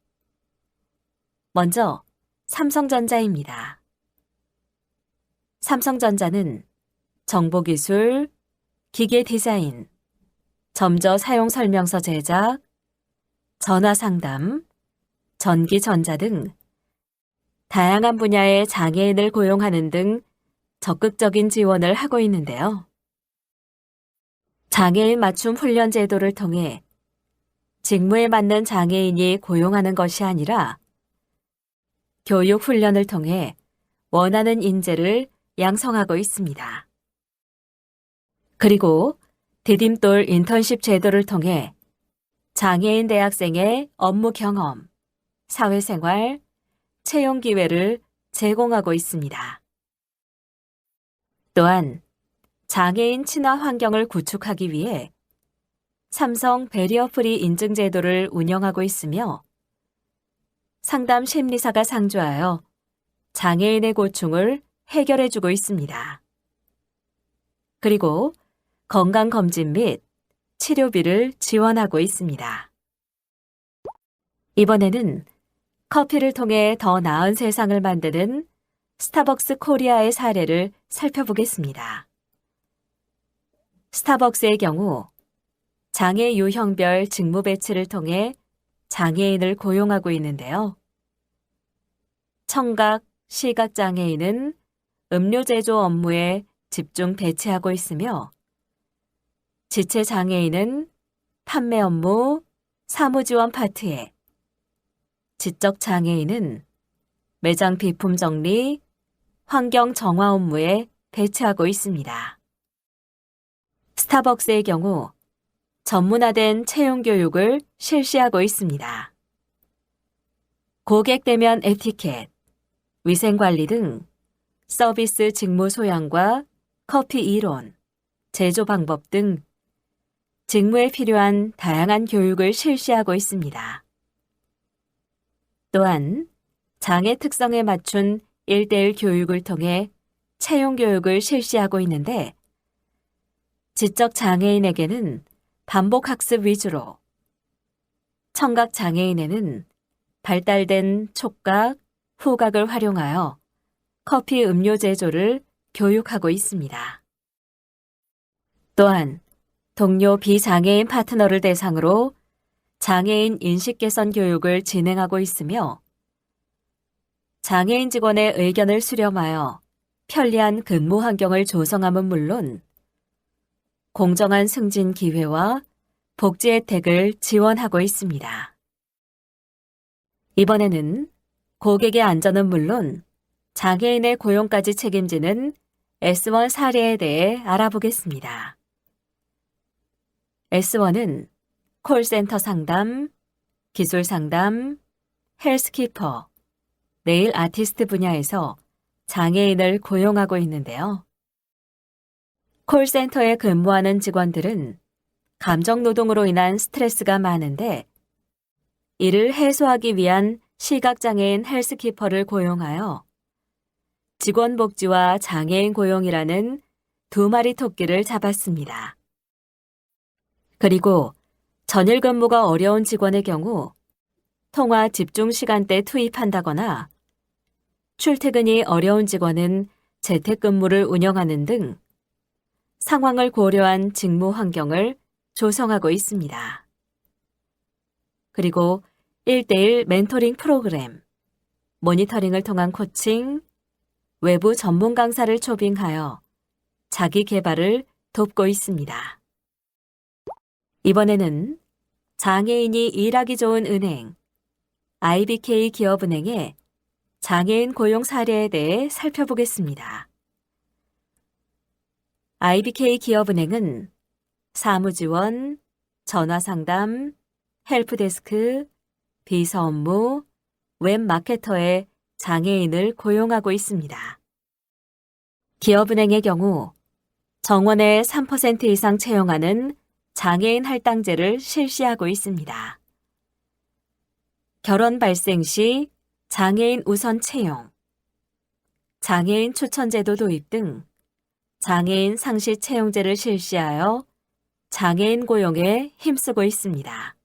먼저 삼성전자입니다. 삼성전자는 정보기술, 기계 디자인, 점저 사용 설명서 제작, 전화 상담, 전기 전자 등 다양한 분야의 장애인을 고용하는 등 적극적인 지원을 하고 있는데요. 장애인 맞춤 훈련 제도를 통해 직무에 맞는 장애인이 고용하는 것이 아니라 교육 훈련을 통해 원하는 인재를 양성하고 있습니다. 그리고 디딤돌 인턴십 제도를 통해 장애인 대학생의 업무 경험, 사회생활, 채용 기회를 제공하고 있습니다. 또한 장애인 친화 환경을 구축하기 위해 삼성 배리어 프리 인증 제도를 운영하고 있으며 상담 심리사가 상주하여 장애인의 고충을 해결해주고 있습니다. 그리고 건강검진 및 치료비를 지원하고 있습니다. 이번에는 커피를 통해 더 나은 세상을 만드는 스타벅스 코리아의 사례를 살펴보겠습니다. 스타벅스의 경우 장애 유형별 직무 배치를 통해 장애인을 고용하고 있는데요. 청각, 시각장애인은 음료 제조 업무에 집중 배치하고 있으며 지체장애인은 판매 업무, 사무지원 파트에, 지적장애인은 매장 비품 정리, 환경 정화 업무에 배치하고 있습니다. 스타벅스의 경우 전문화된 채용 교육을 실시하고 있습니다. 고객 대면 에티켓, 위생관리 등 서비스 직무 소양과 커피 이론, 제조 방법 등 직무에 필요한 다양한 교육을 실시하고 있습니다. 또한 장애 특성에 맞춘 1:1 교육을 통해 채용 교육을 실시하고 있는데 지적 장애인에게는 반복 학습 위주로, 청각 장애인에는 발달된 촉각, 후각을 활용하여 커피 음료 제조를 교육하고 있습니다. 또한 동료 비장애인 파트너를 대상으로 장애인 인식 개선 교육을 진행하고 있으며 장애인 직원의 의견을 수렴하여 편리한 근무 환경을 조성함은 물론 공정한 승진 기회와 복지 혜택을 지원하고 있습니다. 이번에는 고객의 안전은 물론 장애인의 고용까지 책임지는 S1 사례에 대해 알아보겠습니다. S1은 콜센터 상담, 기술 상담, 헬스키퍼, 네일 아티스트 분야에서 장애인을 고용하고 있는데요. 콜센터에 근무하는 직원들은 감정 노동으로 인한 스트레스가 많은데 이를 해소하기 위한 시각장애인 헬스키퍼를 고용하여 직원 복지와 장애인 고용이라는 두 마리 토끼를 잡았습니다. 그리고 전일 근무가 어려운 직원의 경우 통화 집중 시간대 투입한다거나 출퇴근이 어려운 직원은 재택근무를 운영하는 등 상황을 고려한 직무 환경을 조성하고 있습니다. 그리고 1:1 멘토링 프로그램, 모니터링을 통한 코칭, 외부 전문 강사를 초빙하여 자기 개발을 돕고 있습니다. 이번에는 장애인이 일하기 좋은 은행, IBK 기업은행의 장애인 고용 사례에 대해 살펴보겠습니다. IBK 기업은행은 사무지원, 전화상담, 헬프데스크, 비서 업무, 웹마케터에 장애인을 고용하고 있습니다. 기업은행의 경우 정원의 3% 이상 채용하는 장애인 할당제를 실시하고 있습니다. 결혼 발생 시 장애인 우선 채용, 장애인 추천제도 도입 등 장애인 상시 채용제를 실시하여 장애인 고용에 힘쓰고 있습니다.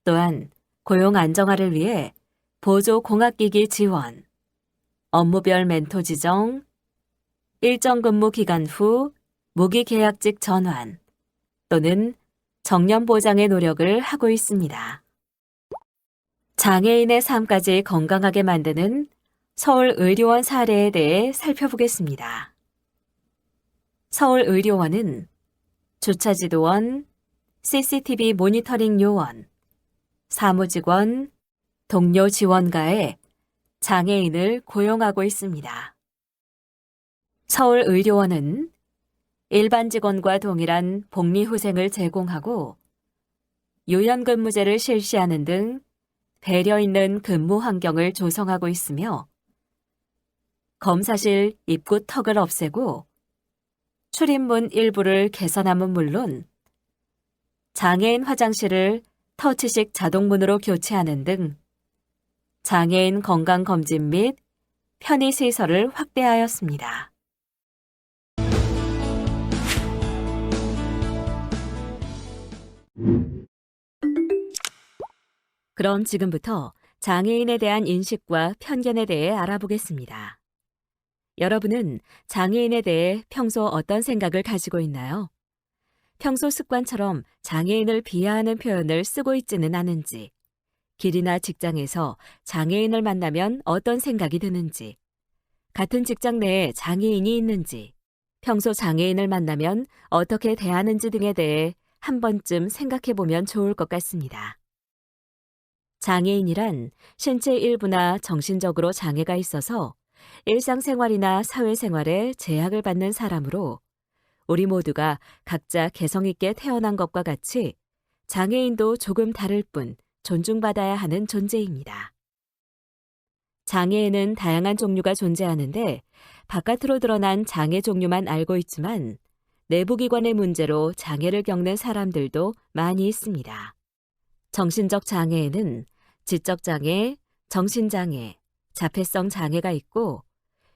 또한 고용 안정화를 위해 보조 공학기기 지원, 업무별 멘토 지정, 일정 근무 기간 후 무기계약직 전환 또는 정년 보장의 노력을 하고 있습니다. 장애인의 삶까지 건강하게 만드는 서울의료원 사례에 대해 살펴보겠습니다. 서울의료원은 주차지도원, CCTV 모니터링 요원, 사무직원, 동료 지원가에 장애인을 고용하고 있습니다. 서울의료원은 일반 직원과 동일한 복리후생을 제공하고 유연근무제를 실시하는 등 배려 있는 근무 환경을 조성하고 있으며 검사실 입구 턱을 없애고 출입문 일부를 개선함은 물론 장애인 화장실을 터치식 자동문으로 교체하는 등 장애인 건강검진 및 편의시설을 확대하였습니다. 그럼 지금부터 장애인에 대한 인식과 편견에 대해 알아보겠습니다. 여러분은 장애인에 대해 평소 어떤 생각을 가지고 있나요? 평소 습관처럼 장애인을 비하하는 표현을 쓰고 있지는 않은지, 길이나 직장에서 장애인을 만나면 어떤 생각이 드는지, 같은 직장 내에 장애인이 있는지, 평소 장애인을 만나면 어떻게 대하는지 등에 대해 한 번쯤 생각해 보면 좋을 것 같습니다. 장애인이란 신체 일부나 정신적으로 장애가 있어서 일상생활이나 사회생활에 제약을 받는 사람으로 우리 모두가 각자 개성 있게 태어난 것과 같이 장애인도 조금 다를 뿐 존중받아야 하는 존재입니다. 장애에는 다양한 종류가 존재하는데 바깥으로 드러난 장애 종류만 알고 있지만 내부기관의 문제로 장애를 겪는 사람들도 많이 있습니다. 정신적 장애에는 지적장애, 정신장애, 자폐성 장애가 있고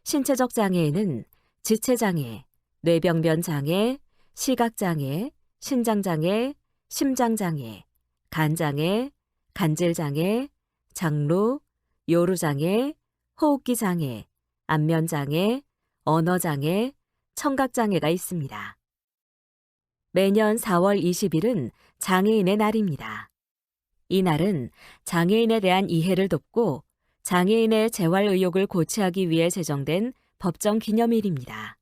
신체적 장애에는 지체장애, 뇌병변 장애, 시각장애, 신장장애, 심장장애, 간장애, 간질장애, 장루, 요루장애, 호흡기장애, 안면장애, 언어장애, 청각장애가 있습니다. 매년 4월 20일은 장애인의 날입니다. 이 날은 장애인에 대한 이해를 돕고 장애인의 재활 의욕을 고취하기 위해 제정된 법정 기념일입니다.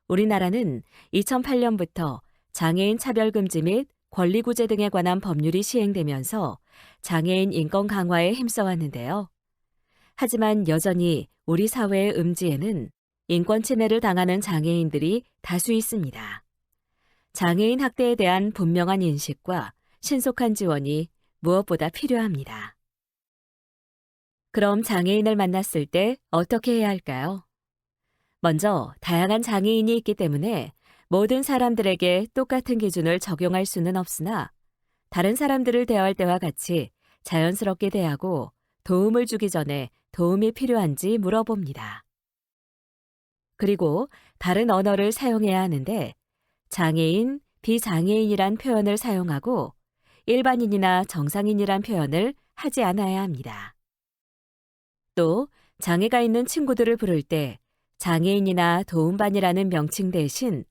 우리나라는 2008년부터 장애인 차별금지 및 권리구제 등에 관한 법률이 시행되면서 장애인 인권 강화에 힘써왔는데요. 하지만 여전히 우리 사회의 음지에는 인권 침해를 당하는 장애인들이 다수 있습니다. 장애인 학대에 대한 분명한 인식과 신속한 지원이 무엇보다 필요합니다. 그럼 장애인을 만났을 때 어떻게 해야 할까요? 먼저 다양한 장애인이 있기 때문에 모든 사람들에게 똑같은 기준을 적용할 수는 없으나 다른 사람들을 대할 때와 같이 자연스럽게 대하고 도움을 주기 전에 도움이 필요한지 물어봅니다. 그리고 다른 언어를 사용해야 하는데 장애인, 비장애인이란 표현을 사용하고 일반인이나 정상인이란 표현을 하지 않아야 합니다. 또 장애가 있는 친구들을 부를 때 장애인이나 도움반이라는 명칭 대신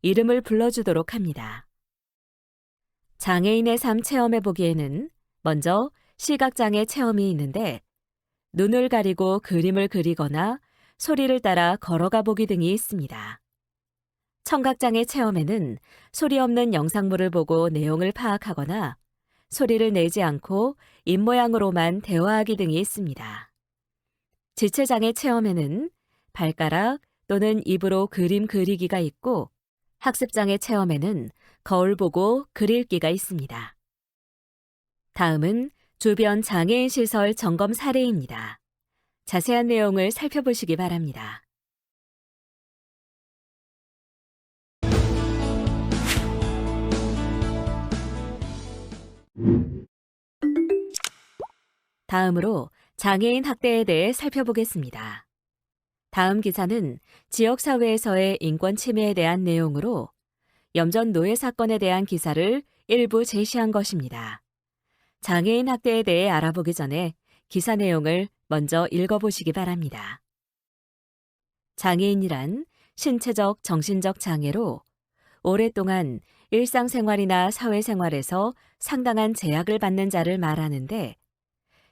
이름을 불러주도록 합니다. 장애인의 삶 체험해 보기에는 먼저 시각장애 체험이 있는데 눈을 가리고 그림을 그리거나 소리를 따라 걸어가 보기 등이 있습니다. 청각장애 체험에는 소리 없는 영상물을 보고 내용을 파악하거나 소리를 내지 않고 입모양으로만 대화하기 등이 있습니다. 지체장애 체험에는 발가락 또는 입으로 그림 그리기가 있고 학습장애 체험에는 거울 보고 글 읽기가 있습니다. 다음은 주변 장애인 시설 점검 사례입니다. 자세한 내용을 살펴보시기 바랍니다. 다음으로 장애인 학대에 대해 살펴보겠습니다. 다음 기사는 지역사회에서의 인권 침해에 대한 내용으로 염전 노예 사건에 대한 기사를 일부 제시한 것입니다. 장애인 학대에 대해 알아보기 전에 기사 내용을 먼저 읽어보시기 바랍니다. 장애인이란 신체적, 정신적 장애로 오랫동안 일상생활이나 사회생활에서 상당한 제약을 받는 자를 말하는데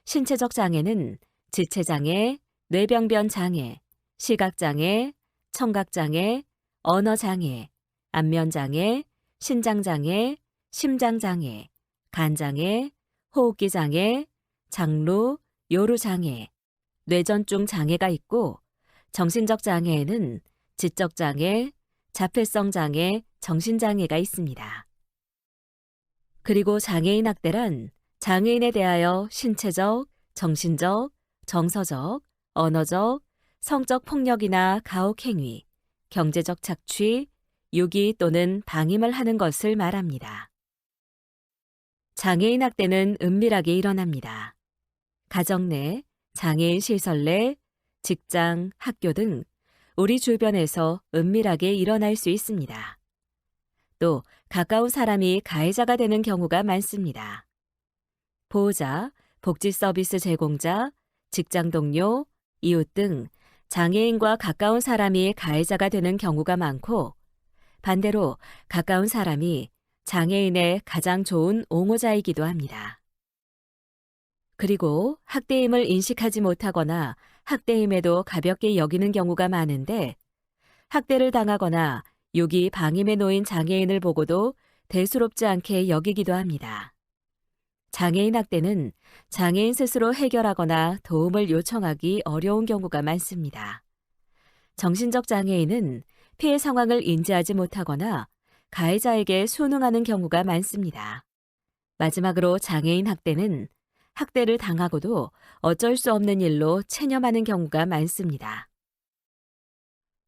신체적 장애는 지체장애, 뇌병변 장애, 시각장애, 청각장애, 언어장애, 안면장애, 신장장애, 심장장애, 간장애, 호흡기장애, 장루, 요루장애, 뇌전증 장애가 있고 정신적 장애에는 지적장애, 자폐성 장애, 정신장애가 있습니다. 그리고 장애인 학대란 장애인에 대하여 신체적, 정신적, 정서적, 언어적, 성적 폭력이나 가혹행위, 경제적 착취, 유기 또는 방임을 하는 것을 말합니다. 장애인 학대는 은밀하게 일어납니다. 가정 내, 장애인 시설 내, 직장, 학교 등 우리 주변에서 은밀하게 일어날 수 있습니다. 또 가까운 사람이 가해자가 되는 경우가 많습니다. 보호자, 복지 서비스 제공자, 직장 동료, 이웃 등 장애인과 가까운 사람이 가해자가 되는 경우가 많고 반대로 가까운 사람이 장애인의 가장 좋은 옹호자이기도 합니다. 그리고 학대임을 인식하지 못하거나 학대임에도 가볍게 여기는 경우가 많은데 학대를 당하거나 유기 방임에 놓인 장애인을 보고도 대수롭지 않게 여기기도 합니다. 장애인 학대는 장애인 스스로 해결하거나 도움을 요청하기 어려운 경우가 많습니다. 정신적 장애인은 피해 상황을 인지하지 못하거나 가해자에게 순응하는 경우가 많습니다. 마지막으로 장애인 학대는 학대를 당하고도 어쩔 수 없는 일로 체념하는 경우가 많습니다.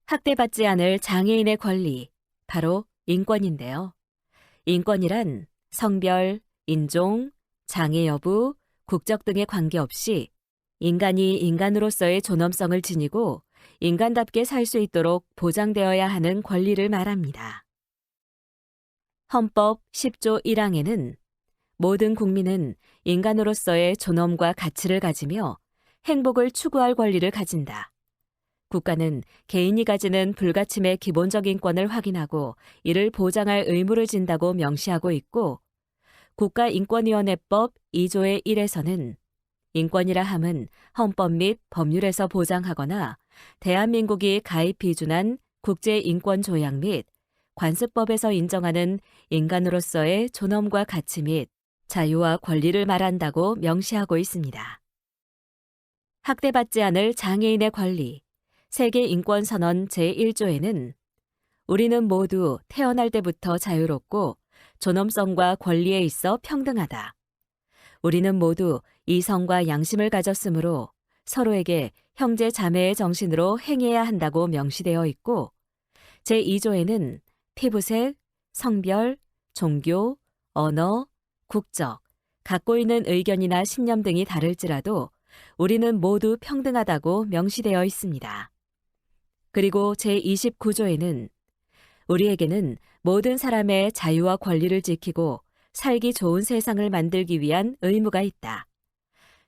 학대받지 않을 장애인의 권리, 바로 인권인데요. 인권이란 성별, 인종, 장애 여부, 국적 등에 관계없이 인간이 인간으로서의 존엄성을 지니고 인간답게 살 수 있도록 보장되어야 하는 권리를 말합니다. 헌법 10조 1항에는 모든 국민은 인간으로서의 존엄과 가치를 가지며 행복을 추구할 권리를 가진다. 국가는 개인이 가지는 불가침의 기본적 인권을 확인하고 이를 보장할 의무를 진다고 명시하고 있고 국가인권위원회법 2조의 1에서는 인권이라 함은 헌법 및 법률에서 보장하거나 대한민국이 가입 비준한 국제인권조약 및 관습법에서 인정하는 인간으로서의 존엄과 가치 및 자유와 권리를 말한다고 명시하고 있습니다. 학대받지 않을 장애인의 권리, 세계인권선언 제1조에는 우리는 모두 태어날 때부터 자유롭고 존엄성과 권리에 있어 평등하다. 우리는 모두 이성과 양심을 가졌으므로 서로에게 형제 자매의 정신으로 행해야 한다고 명시되어 있고 제2조에는 피부색, 성별, 종교, 언어, 국적, 갖고 있는 의견이나 신념 등이 다를지라도 우리는 모두 평등하다고 명시되어 있습니다. 그리고 제29조에는 우리에게는 모든 사람의 자유와 권리를 지키고 살기 좋은 세상을 만들기 위한 의무가 있다.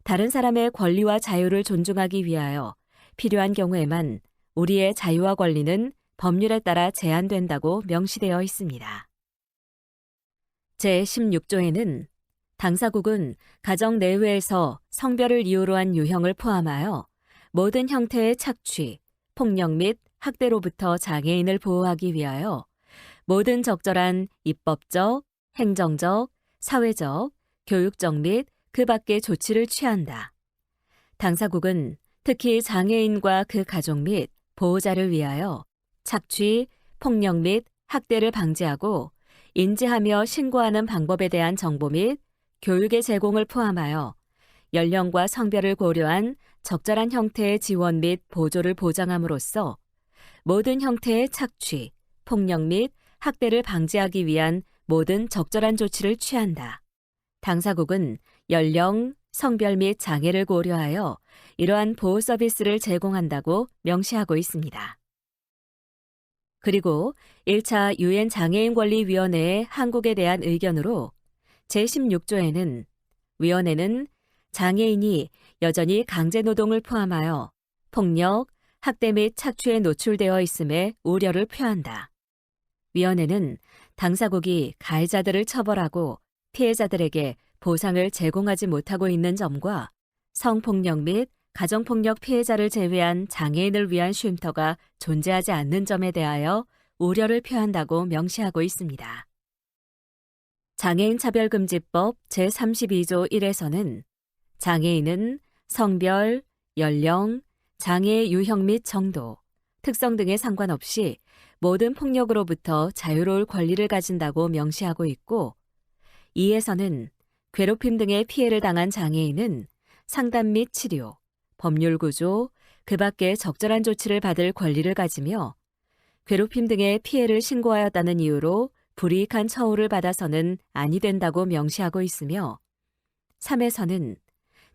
다른 사람의 권리와 자유를 존중하기 위하여 필요한 경우에만 우리의 자유와 권리는 법률에 따라 제한된다고 명시되어 있습니다. 제16조에는 당사국은 가정 내외에서 성별을 이유로 한 유형을 포함하여 모든 형태의 착취, 폭력 및 학대로부터 장애인을 보호하기 위하여 모든 적절한 입법적, 행정적, 사회적, 교육적 및 그 밖의 조치를 취한다. 당사국은 특히 장애인과 그 가족 및 보호자를 위하여 착취, 폭력 및 학대를 방지하고 인지하며 신고하는 방법에 대한 정보 및 교육의 제공을 포함하여 연령과 성별을 고려한 적절한 형태의 지원 및 보조를 보장함으로써 모든 형태의 착취, 폭력 및 학대를 방지하기 위한 모든 적절한 조치를 취한다. 당사국은 연령, 성별 및 장애를 고려하여 이러한 보호 서비스를 제공한다고 명시하고 있습니다. 그리고 1차 유엔 장애인 권리 위원회의 한국에 대한 의견으로 제16조에는 위원회는 장애인이 여전히 강제노동을 포함하여 폭력, 학대 및 착취에 노출되어 있음에 우려를 표한다. 위원회는 당사국이 가해자들을 처벌하고 피해자들에게 보상을 제공하지 못하고 있는 점과 성폭력 및 가정폭력 피해자를 제외한 장애인을 위한 쉼터가 존재하지 않는 점에 대하여 우려를 표한다고 명시하고 있습니다. 장애인 차별금지법 제32조 1에서는 장애인은 성별, 연령, 장애의 유형 및 정도, 특성 등에 상관없이 모든 폭력으로부터 자유로울 권리를 가진다고 명시하고 있고 2에서는 괴롭힘 등의 피해를 당한 장애인은 상담 및 치료, 법률 구조, 그 밖에 적절한 조치를 받을 권리를 가지며 괴롭힘 등의 피해를 신고하였다는 이유로 불이익한 처우를 받아서는 아니 된다고 명시하고 있으며 3에서는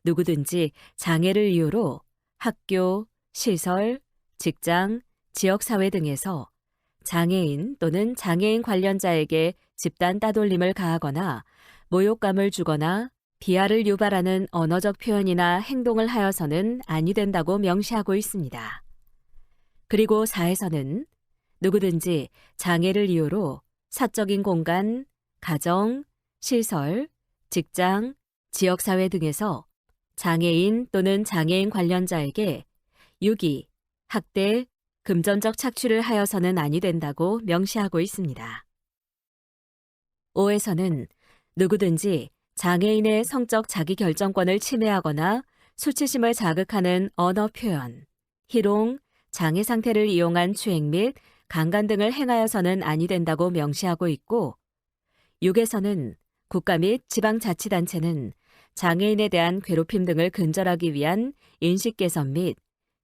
누구든지 장애를 이유로 학교, 시설, 직장, 지역사회 등에서 장애인 또는 장애인 관련자에게 집단 따돌림을 가하거나 모욕감을 주거나 비하를 유발하는 언어적 표현이나 행동을 하여서는 아니 된다고 명시하고 있습니다. 그리고 4에서는 누구든지 장애를 이유로 사적인 공간, 가정, 시설, 직장, 지역사회 등에서 장애인 또는 장애인 관련자에게 유기, 학대, 금전적 착취를 하여서는 아니 된다고 명시하고 있습니다. 5에서는 누구든지 장애인의 성적 자기결정권을 침해하거나 수치심을 자극하는 언어 표현, 희롱, 장애 상태를 이용한 추행 및 강간 등을 행하여서는 아니 된다고 명시하고 있고, 6에서는 국가 및 지방자치단체는 장애인에 대한 괴롭힘 등을 근절하기 위한 인식 개선 및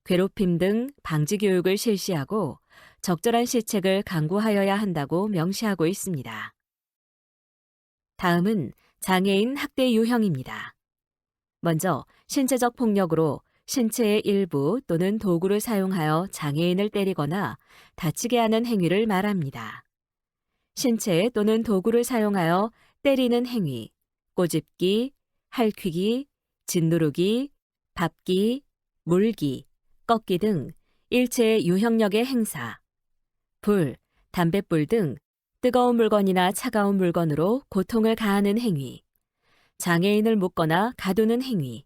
괴롭힘 등 방지 교육을 실시하고 적절한 시책을 강구하여야 한다고 명시하고 있습니다. 다음은 장애인 학대 유형입니다. 먼저 신체적 폭력으로 신체의 일부 또는 도구를 사용하여 장애인을 때리거나 다치게 하는 행위를 말합니다. 신체 또는 도구를 사용하여 때리는 행위, 꼬집기, 할퀴기, 짓누르기, 밟기, 물기, 꺾기 등 일체의 유형력의 행사, 불, 담뱃불 등 뜨거운 물건이나 차가운 물건으로 고통을 가하는 행위, 장애인을 묶거나 가두는 행위,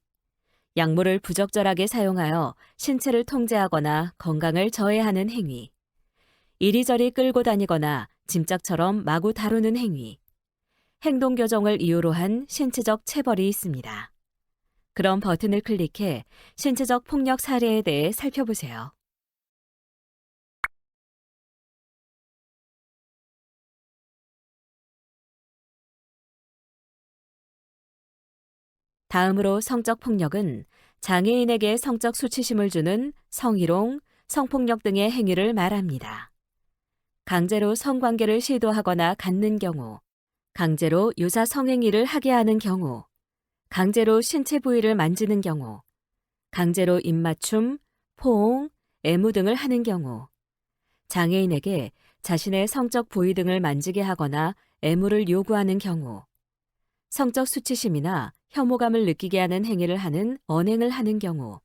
약물을 부적절하게 사용하여 신체를 통제하거나 건강을 저해하는 행위, 이리저리 끌고 다니거나 짐짝처럼 마구 다루는 행위, 행동 교정을 이유로 한 신체적 체벌이 있습니다. 그럼 버튼을 클릭해 신체적 폭력 사례에 대해 살펴보세요. 다음으로 성적 폭력은 장애인에게 성적 수치심을 주는 성희롱, 성폭력 등의 행위를 말합니다. 강제로 성관계를 시도하거나 갖는 경우, 강제로 유사 성행위를 하게 하는 경우, 강제로 신체 부위를 만지는 경우, 강제로 입맞춤, 포옹, 애무 등을 하는 경우, 장애인에게 자신의 성적 부위 등을 만지게 하거나 애무를 요구하는 경우, 성적 수치심이나 혐오감을 느끼게 하는 행위를 하는 언행을 하는 경우,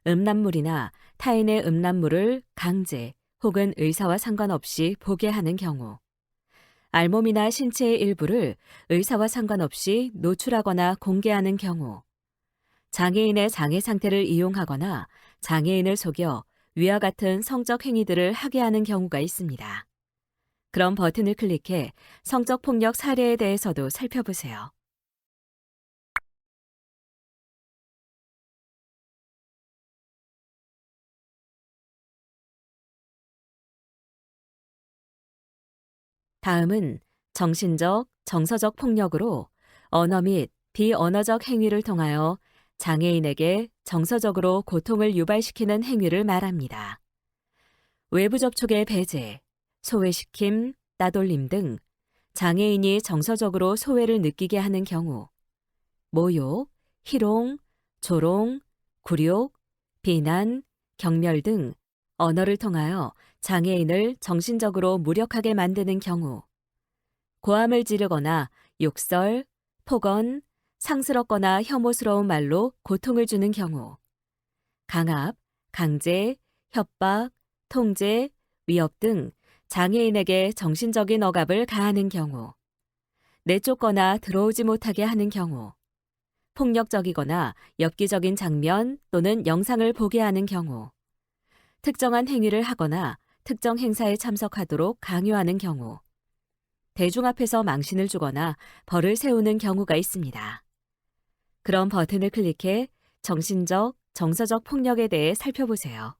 음란물이나 타인의 음란물을 강제 혹은 의사와 상관없이 보게 하는 경우, 알몸이나 신체의 일부를 의사와 상관없이 노출하거나 공개하는 경우, 장애인의 장애 상태를 이용하거나 장애인을 속여 위와 같은 성적 행위들을 하게 하는 경우가 있습니다. 그럼 버튼을 클릭해 성적 폭력 사례에 대해서도 살펴보세요. 다음은 정신적, 정서적 폭력으로 언어 및 비언어적 행위를 통하여 장애인에게 정서적으로 고통을 유발시키는 행위를 말합니다. 외부 접촉의 배제, 소외시킴, 따돌림 등 장애인이 정서적으로 소외를 느끼게 하는 경우, 모욕, 희롱, 조롱, 굴욕, 비난, 경멸 등 언어를 통하여 장애인을 정신적으로 무력하게 만드는 경우, 고함을 지르거나 욕설, 폭언, 상스럽거나 혐오스러운 말로 고통을 주는 경우, 강압, 강제, 협박, 통제, 위협 등 장애인에게 정신적인 억압을 가하는 경우, 내쫓거나 들어오지 못하게 하는 경우, 폭력적이거나 엽기적인 장면 또는 영상을 보게 하는 경우, 특정한 행위를 하거나 특정 행사에 참석하도록 강요하는 경우, 대중 앞에서 망신을 주거나 벌을 세우는 경우가 있습니다. 그럼 버튼을 클릭해 정신적, 정서적 폭력에 대해 살펴보세요.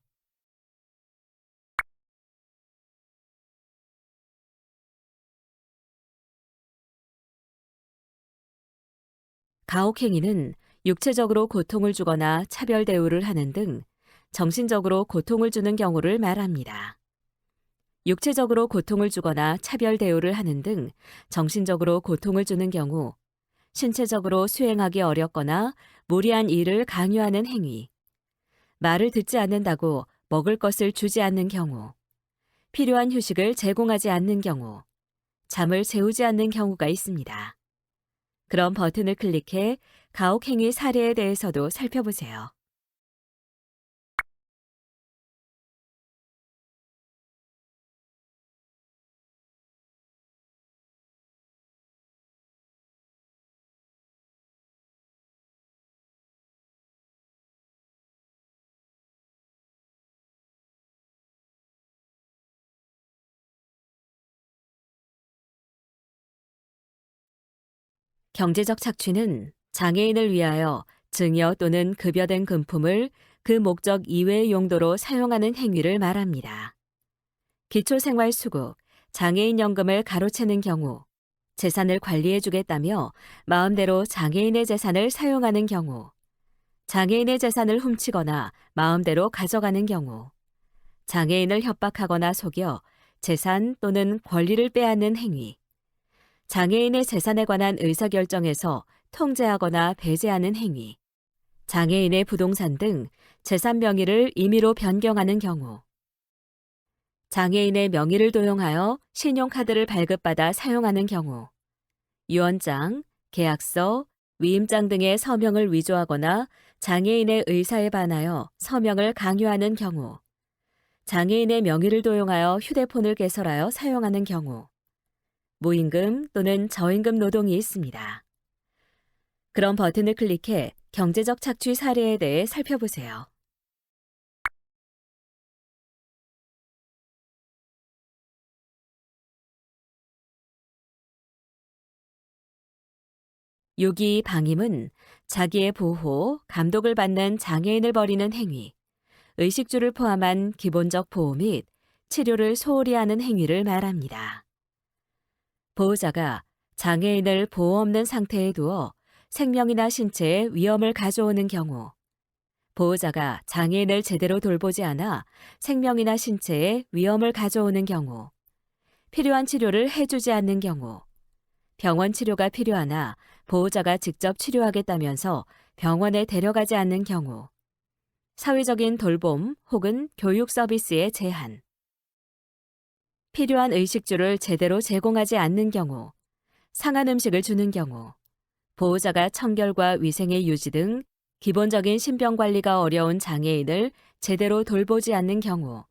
가혹행위는 육체적으로 고통을 주거나 차별 대우를 하는 등 정신적으로 고통을 주는 경우를 말합니다. 육체적으로 고통을 주거나 차별 대우를 하는 등 정신적으로 고통을 주는 경우, 신체적으로 수행하기 어렵거나 무리한 일을 강요하는 행위, 말을 듣지 않는다고 먹을 것을 주지 않는 경우, 필요한 휴식을 제공하지 않는 경우, 잠을 재우지 않는 경우가 있습니다. 그럼 버튼을 클릭해 가혹행위 사례에 대해서도 살펴보세요. 경제적 착취는 장애인을 위하여 증여 또는 급여된 금품을 그 목적 이외의 용도로 사용하는 행위를 말합니다. 기초생활수급, 장애인연금을 가로채는 경우, 재산을 관리해주겠다며 마음대로 장애인의 재산을 사용하는 경우, 장애인의 재산을 훔치거나 마음대로 가져가는 경우, 장애인을 협박하거나 속여 재산 또는 권리를 빼앗는 행위, 장애인의 재산에 관한 의사결정에서 통제하거나 배제하는 행위, 장애인의 부동산 등 재산 명의를 임의로 변경하는 경우, 장애인의 명의를 도용하여 신용카드를 발급받아 사용하는 경우, 유언장, 계약서, 위임장 등의 서명을 위조하거나 장애인의 의사에 반하여 서명을 강요하는 경우, 장애인의 명의를 도용하여 휴대폰을 개설하여 사용하는 경우, 무임금 또는 저임금 노동이 있습니다. 그럼 버튼을 클릭해 경제적 착취 사례에 대해 살펴보세요. 유기 방임은 자기의 보호, 감독을 받는 장애인을 벌이는 행위, 의식주를 포함한 기본적 보호 및 치료를 소홀히 하는 행위를 말합니다. 보호자가 장애인을 보호 없는 상태에 두어 생명이나 신체에 위험을 가져오는 경우, 보호자가 장애인을 제대로 돌보지 않아 생명이나 신체에 위험을 가져오는 경우, 필요한 치료를 해주지 않는 경우, 병원 치료가 필요하나 보호자가 직접 치료하겠다면서 병원에 데려가지 않는 경우, 사회적인 돌봄 혹은 교육 서비스의 제한, 필요한 의식주를 제대로 제공하지 않는 경우, 상한 음식을 주는 경우, 보호자가 청결과 위생의 유지 등 기본적인 신병관리가 어려운 장애인을 제대로 돌보지 않는 경우,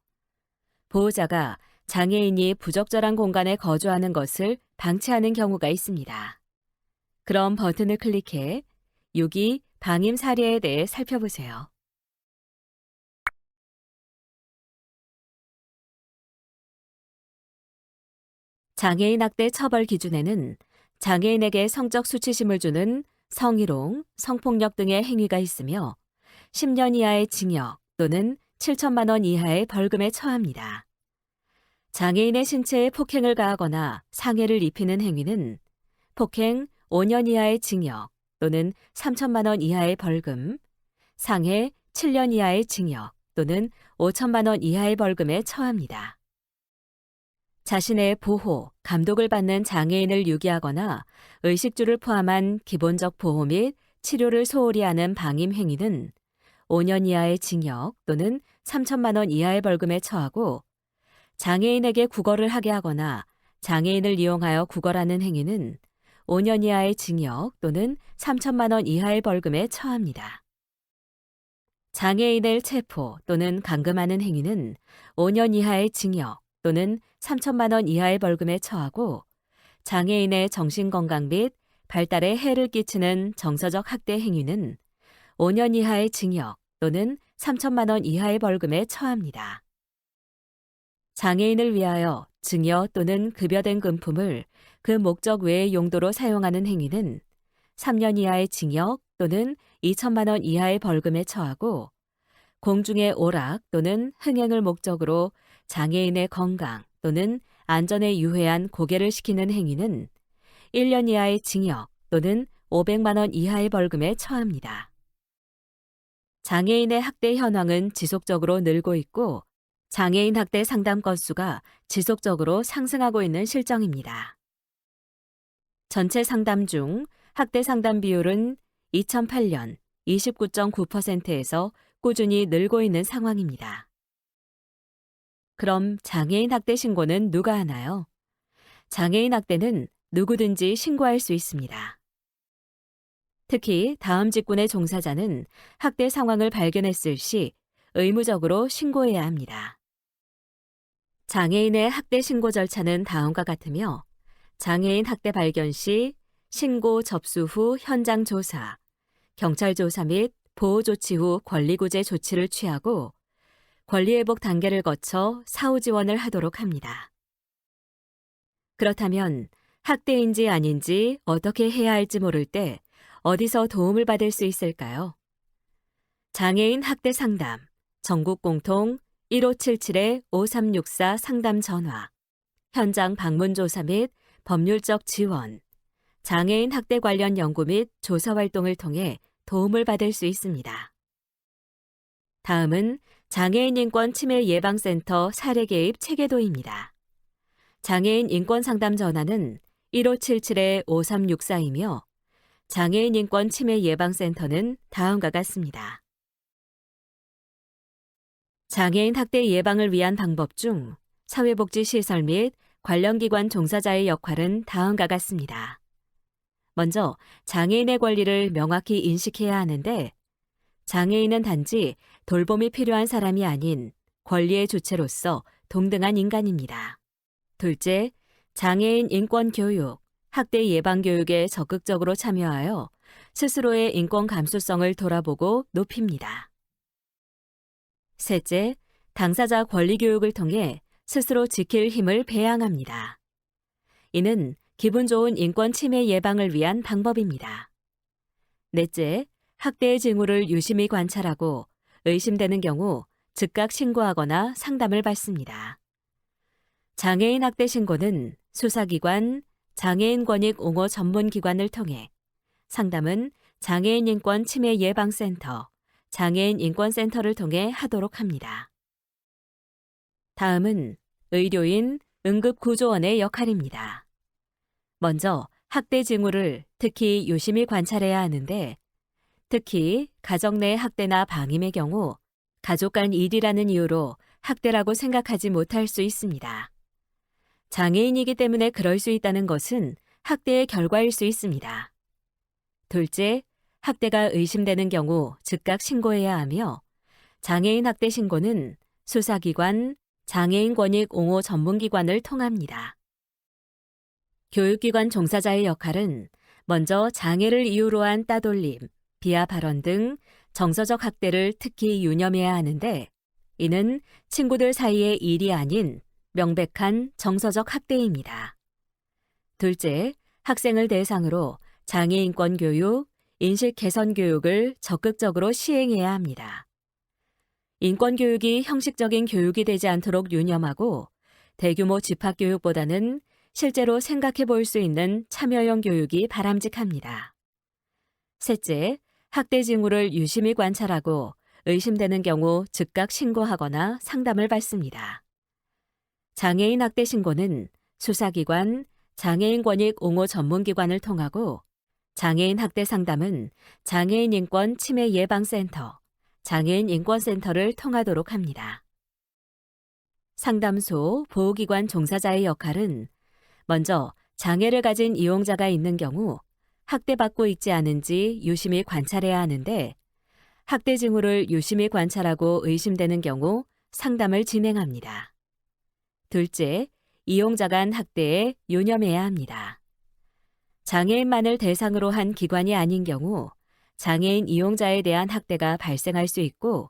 보호자가 장애인이 부적절한 공간에 거주하는 것을 방치하는 경우가 있습니다. 그럼 버튼을 클릭해 유기, 방임 사례에 대해 살펴보세요. 장애인 학대 처벌 기준에는 장애인에게 성적 수치심을 주는 성희롱, 성폭력 등의 행위가 있으며 10년 이하의 징역 또는 7천만 원 이하의 벌금에 처합니다. 장애인의 신체에 폭행을 가하거나 상해를 입히는 행위는 폭행 5년 이하의 징역 또는 3천만 원 이하의 벌금, 상해 7년 이하의 징역 또는 5천만 원 이하의 벌금에 처합니다. 자신의 보호, 감독을 받는 장애인을 유기하거나 의식주를 포함한 기본적 보호 및 치료를 소홀히 하는 방임 행위는 5년 이하의 징역 또는 3천만 원 이하의 벌금에 처하고, 장애인에게 구걸을 하게 하거나 장애인을 이용하여 구걸하는 행위는 5년 이하의 징역 또는 3천만 원 이하의 벌금에 처합니다. 장애인을 체포 또는 감금하는 행위는 5년 이하의 징역 또는 3천만 원 이하의 벌금에 처하고, 장애인의 정신건강 및 발달에 해를 끼치는 정서적 학대 행위는 5년 이하의 징역 또는 3천만 원 이하의 벌금에 처합니다. 장애인을 위하여 증여 또는 급여된 금품을 그 목적 외의 용도로 사용하는 행위는 3년 이하의 징역 또는 2천만 원 이하의 벌금에 처하고, 공중의 오락 또는 흥행을 목적으로 장애인의 건강 또는 안전에 유해한 고개를 시키는 행위는 1년 이하의 징역 또는 500만 원 이하의 벌금에 처합니다. 장애인의 학대 현황은 지속적으로 늘고 있고, 장애인 학대 상담 건수가 지속적으로 상승하고 있는 실정입니다. 전체 상담 중 학대 상담 비율은 2008년 29.9%에서 꾸준히 늘고 있는 상황입니다. 그럼 장애인 학대 신고는 누가 하나요? 장애인 학대는 누구든지 신고할 수 있습니다. 특히 다음 직군의 종사자는 학대 상황을 발견했을 시 의무적으로 신고해야 합니다. 장애인의 학대 신고 절차는 다음과 같으며, 장애인 학대 발견 시 신고 접수 후 현장 조사, 경찰 조사 및 보호 조치 후 권리구제 조치를 취하고 권리회복 단계를 거쳐 사후 지원을 하도록 합니다. 그렇다면 학대인지 아닌지 어떻게 해야 할지 모를 때 어디서 도움을 받을 수 있을까요? 장애인 학대 상담, 전국 공통 1577-5364 상담 전화, 현장 방문 조사 및 법률적 지원, 장애인 학대 관련 연구 및 조사 활동을 통해 도움을 받을 수 있습니다. 다음은 장애인 인권 침해 예방센터 사례 개입 체계도입니다. 장애인 인권 상담 전화는 1577-5364이며 장애인 인권 침해 예방센터는 다음과 같습니다. 장애인 학대 예방을 위한 방법 중 사회복지시설 및 관련 기관 종사자의 역할은 다음과 같습니다. 먼저 장애인의 권리를 명확히 인식해야 하는데 장애인은 단지 돌봄이 필요한 사람이 아닌 권리의 주체로서 동등한 인간입니다. 둘째, 장애인 인권 교육, 학대 예방 교육에 적극적으로 참여하여 스스로의 인권 감수성을 돌아보고 높입니다. 셋째, 당사자 권리 교육을 통해 스스로 지킬 힘을 배양합니다. 이는 기분 좋은 인권 침해 예방을 위한 방법입니다. 넷째, 학대의 징후를 유심히 관찰하고 의심되는 경우 즉각 신고하거나 상담을 받습니다. 장애인 학대 신고는 수사기관, 장애인 권익 옹호 전문기관을 통해, 상담은 장애인 인권 침해 예방센터, 장애인 인권센터를 통해 하도록 합니다. 다음은 의료인, 응급구조원의 역할입니다. 먼저 학대 징후를 특히 유심히 관찰해야 하는데 특히 가정 내 학대나 방임의 경우 가족 간 일이라는 이유로 학대라고 생각하지 못할 수 있습니다. 장애인이기 때문에 그럴 수 있다는 것은 학대의 결과일 수 있습니다. 둘째, 학대가 의심되는 경우 즉각 신고해야 하며 장애인 학대 신고는 수사기관, 장애인 권익 옹호 전문기관을 통합니다. 교육기관 종사자의 역할은 먼저 장애를 이유로 한 따돌림, 비하 발언 등 정서적 학대를 특히 유념해야 하는데 이는 친구들 사이의 일이 아닌 명백한 정서적 학대입니다. 둘째, 학생을 대상으로 장애인권 교육, 인식 개선 교육을 적극적으로 시행해야 합니다. 인권 교육이 형식적인 교육이 되지 않도록 유념하고 대규모 집합 교육보다는 실제로 생각해 볼 수 있는 참여형 교육이 바람직합니다. 셋째, 학대 징후를 유심히 관찰하고 의심되는 경우 즉각 신고하거나 상담을 받습니다. 장애인 학대 신고는 수사기관, 장애인 권익 옹호 전문기관을 통하고 장애인 학대 상담은 장애인 인권 침해 예방센터, 장애인 인권센터를 통하도록 합니다. 상담소, 보호기관 종사자의 역할은 먼저 장애를 가진 이용자가 있는 경우 학대받고 있지 않은지 유심히 관찰해야 하는데 학대 징후를 유심히 관찰하고 의심되는 경우 상담을 진행합니다. 둘째, 이용자 간 학대에 유념해야 합니다. 장애인만을 대상으로 한 기관이 아닌 경우 장애인 이용자에 대한 학대가 발생할 수 있고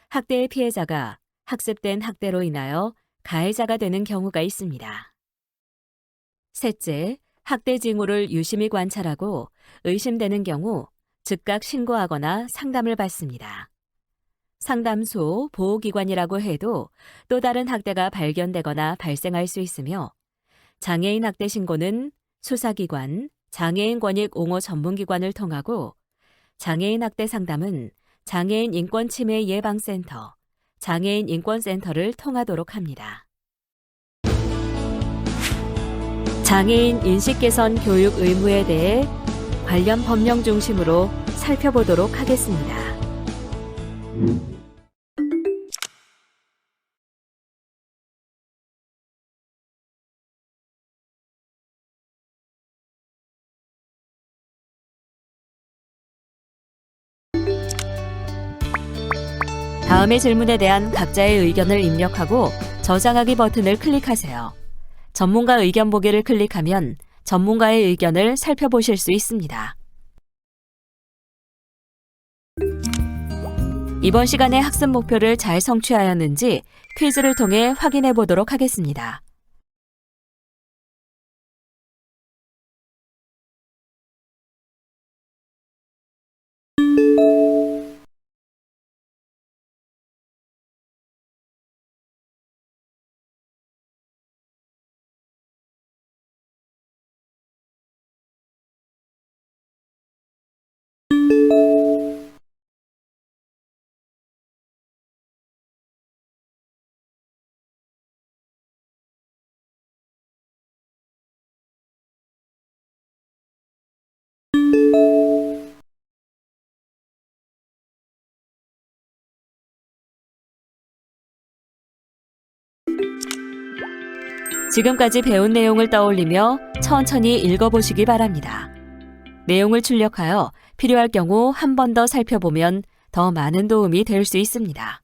학대의 피해자가 학습된 학대로 인하여 가해자가 되는 경우가 있습니다. 셋째, 학대 징후를 유심히 관찰하고 의심되는 경우 즉각 신고하거나 상담을 받습니다. 상담소, 보호기관이라고 해도 또 다른 학대가 발견되거나 발생할 수 있으며 장애인 학대 신고는 수사기관, 장애인 권익 옹호 전문기관을 통하고 장애인 학대 상담은 장애인 인권 침해 예방센터, 장애인 인권센터를 통하도록 합니다. 장애인 인식 개선 교육 의무에 대해 관련 법령 중심으로 살펴보도록 하겠습니다. 다음의 질문에 대한 각자의 의견을 입력하고 저장하기 버튼을 클릭하세요. 전문가 의견 보기를 클릭하면 전문가의 의견을 살펴보실 수 있습니다. 이번 시간의 학습 목표를 잘 성취하였는지 퀴즈를 통해 확인해 보도록 하겠습니다. 지금까지 배운 내용을 떠올리며 천천히 읽어보시기 바랍니다. 내용을 출력하여 필요할 경우 한 번 더 살펴보면 더 많은 도움이 될 수 있습니다.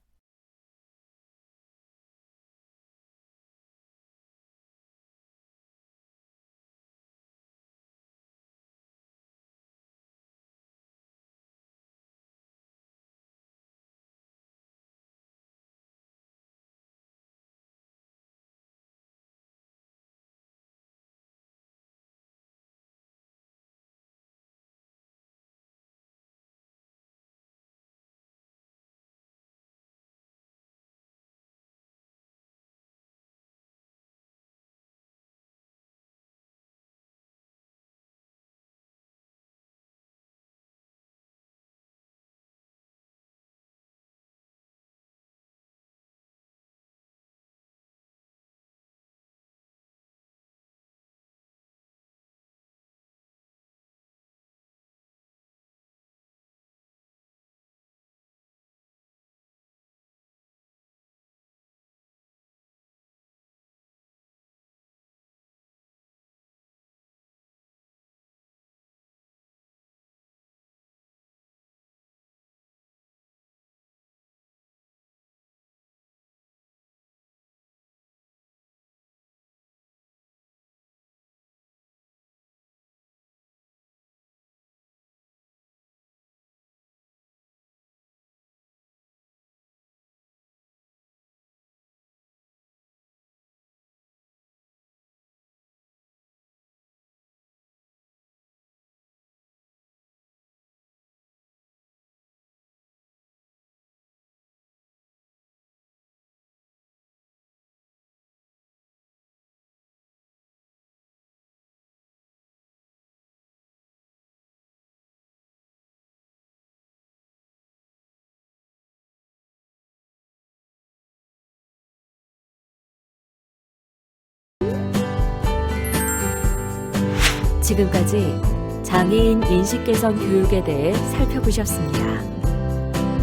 지금까지 장애인 인식 개선 교육에 대해 살펴보셨습니다.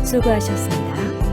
수고하셨습니다.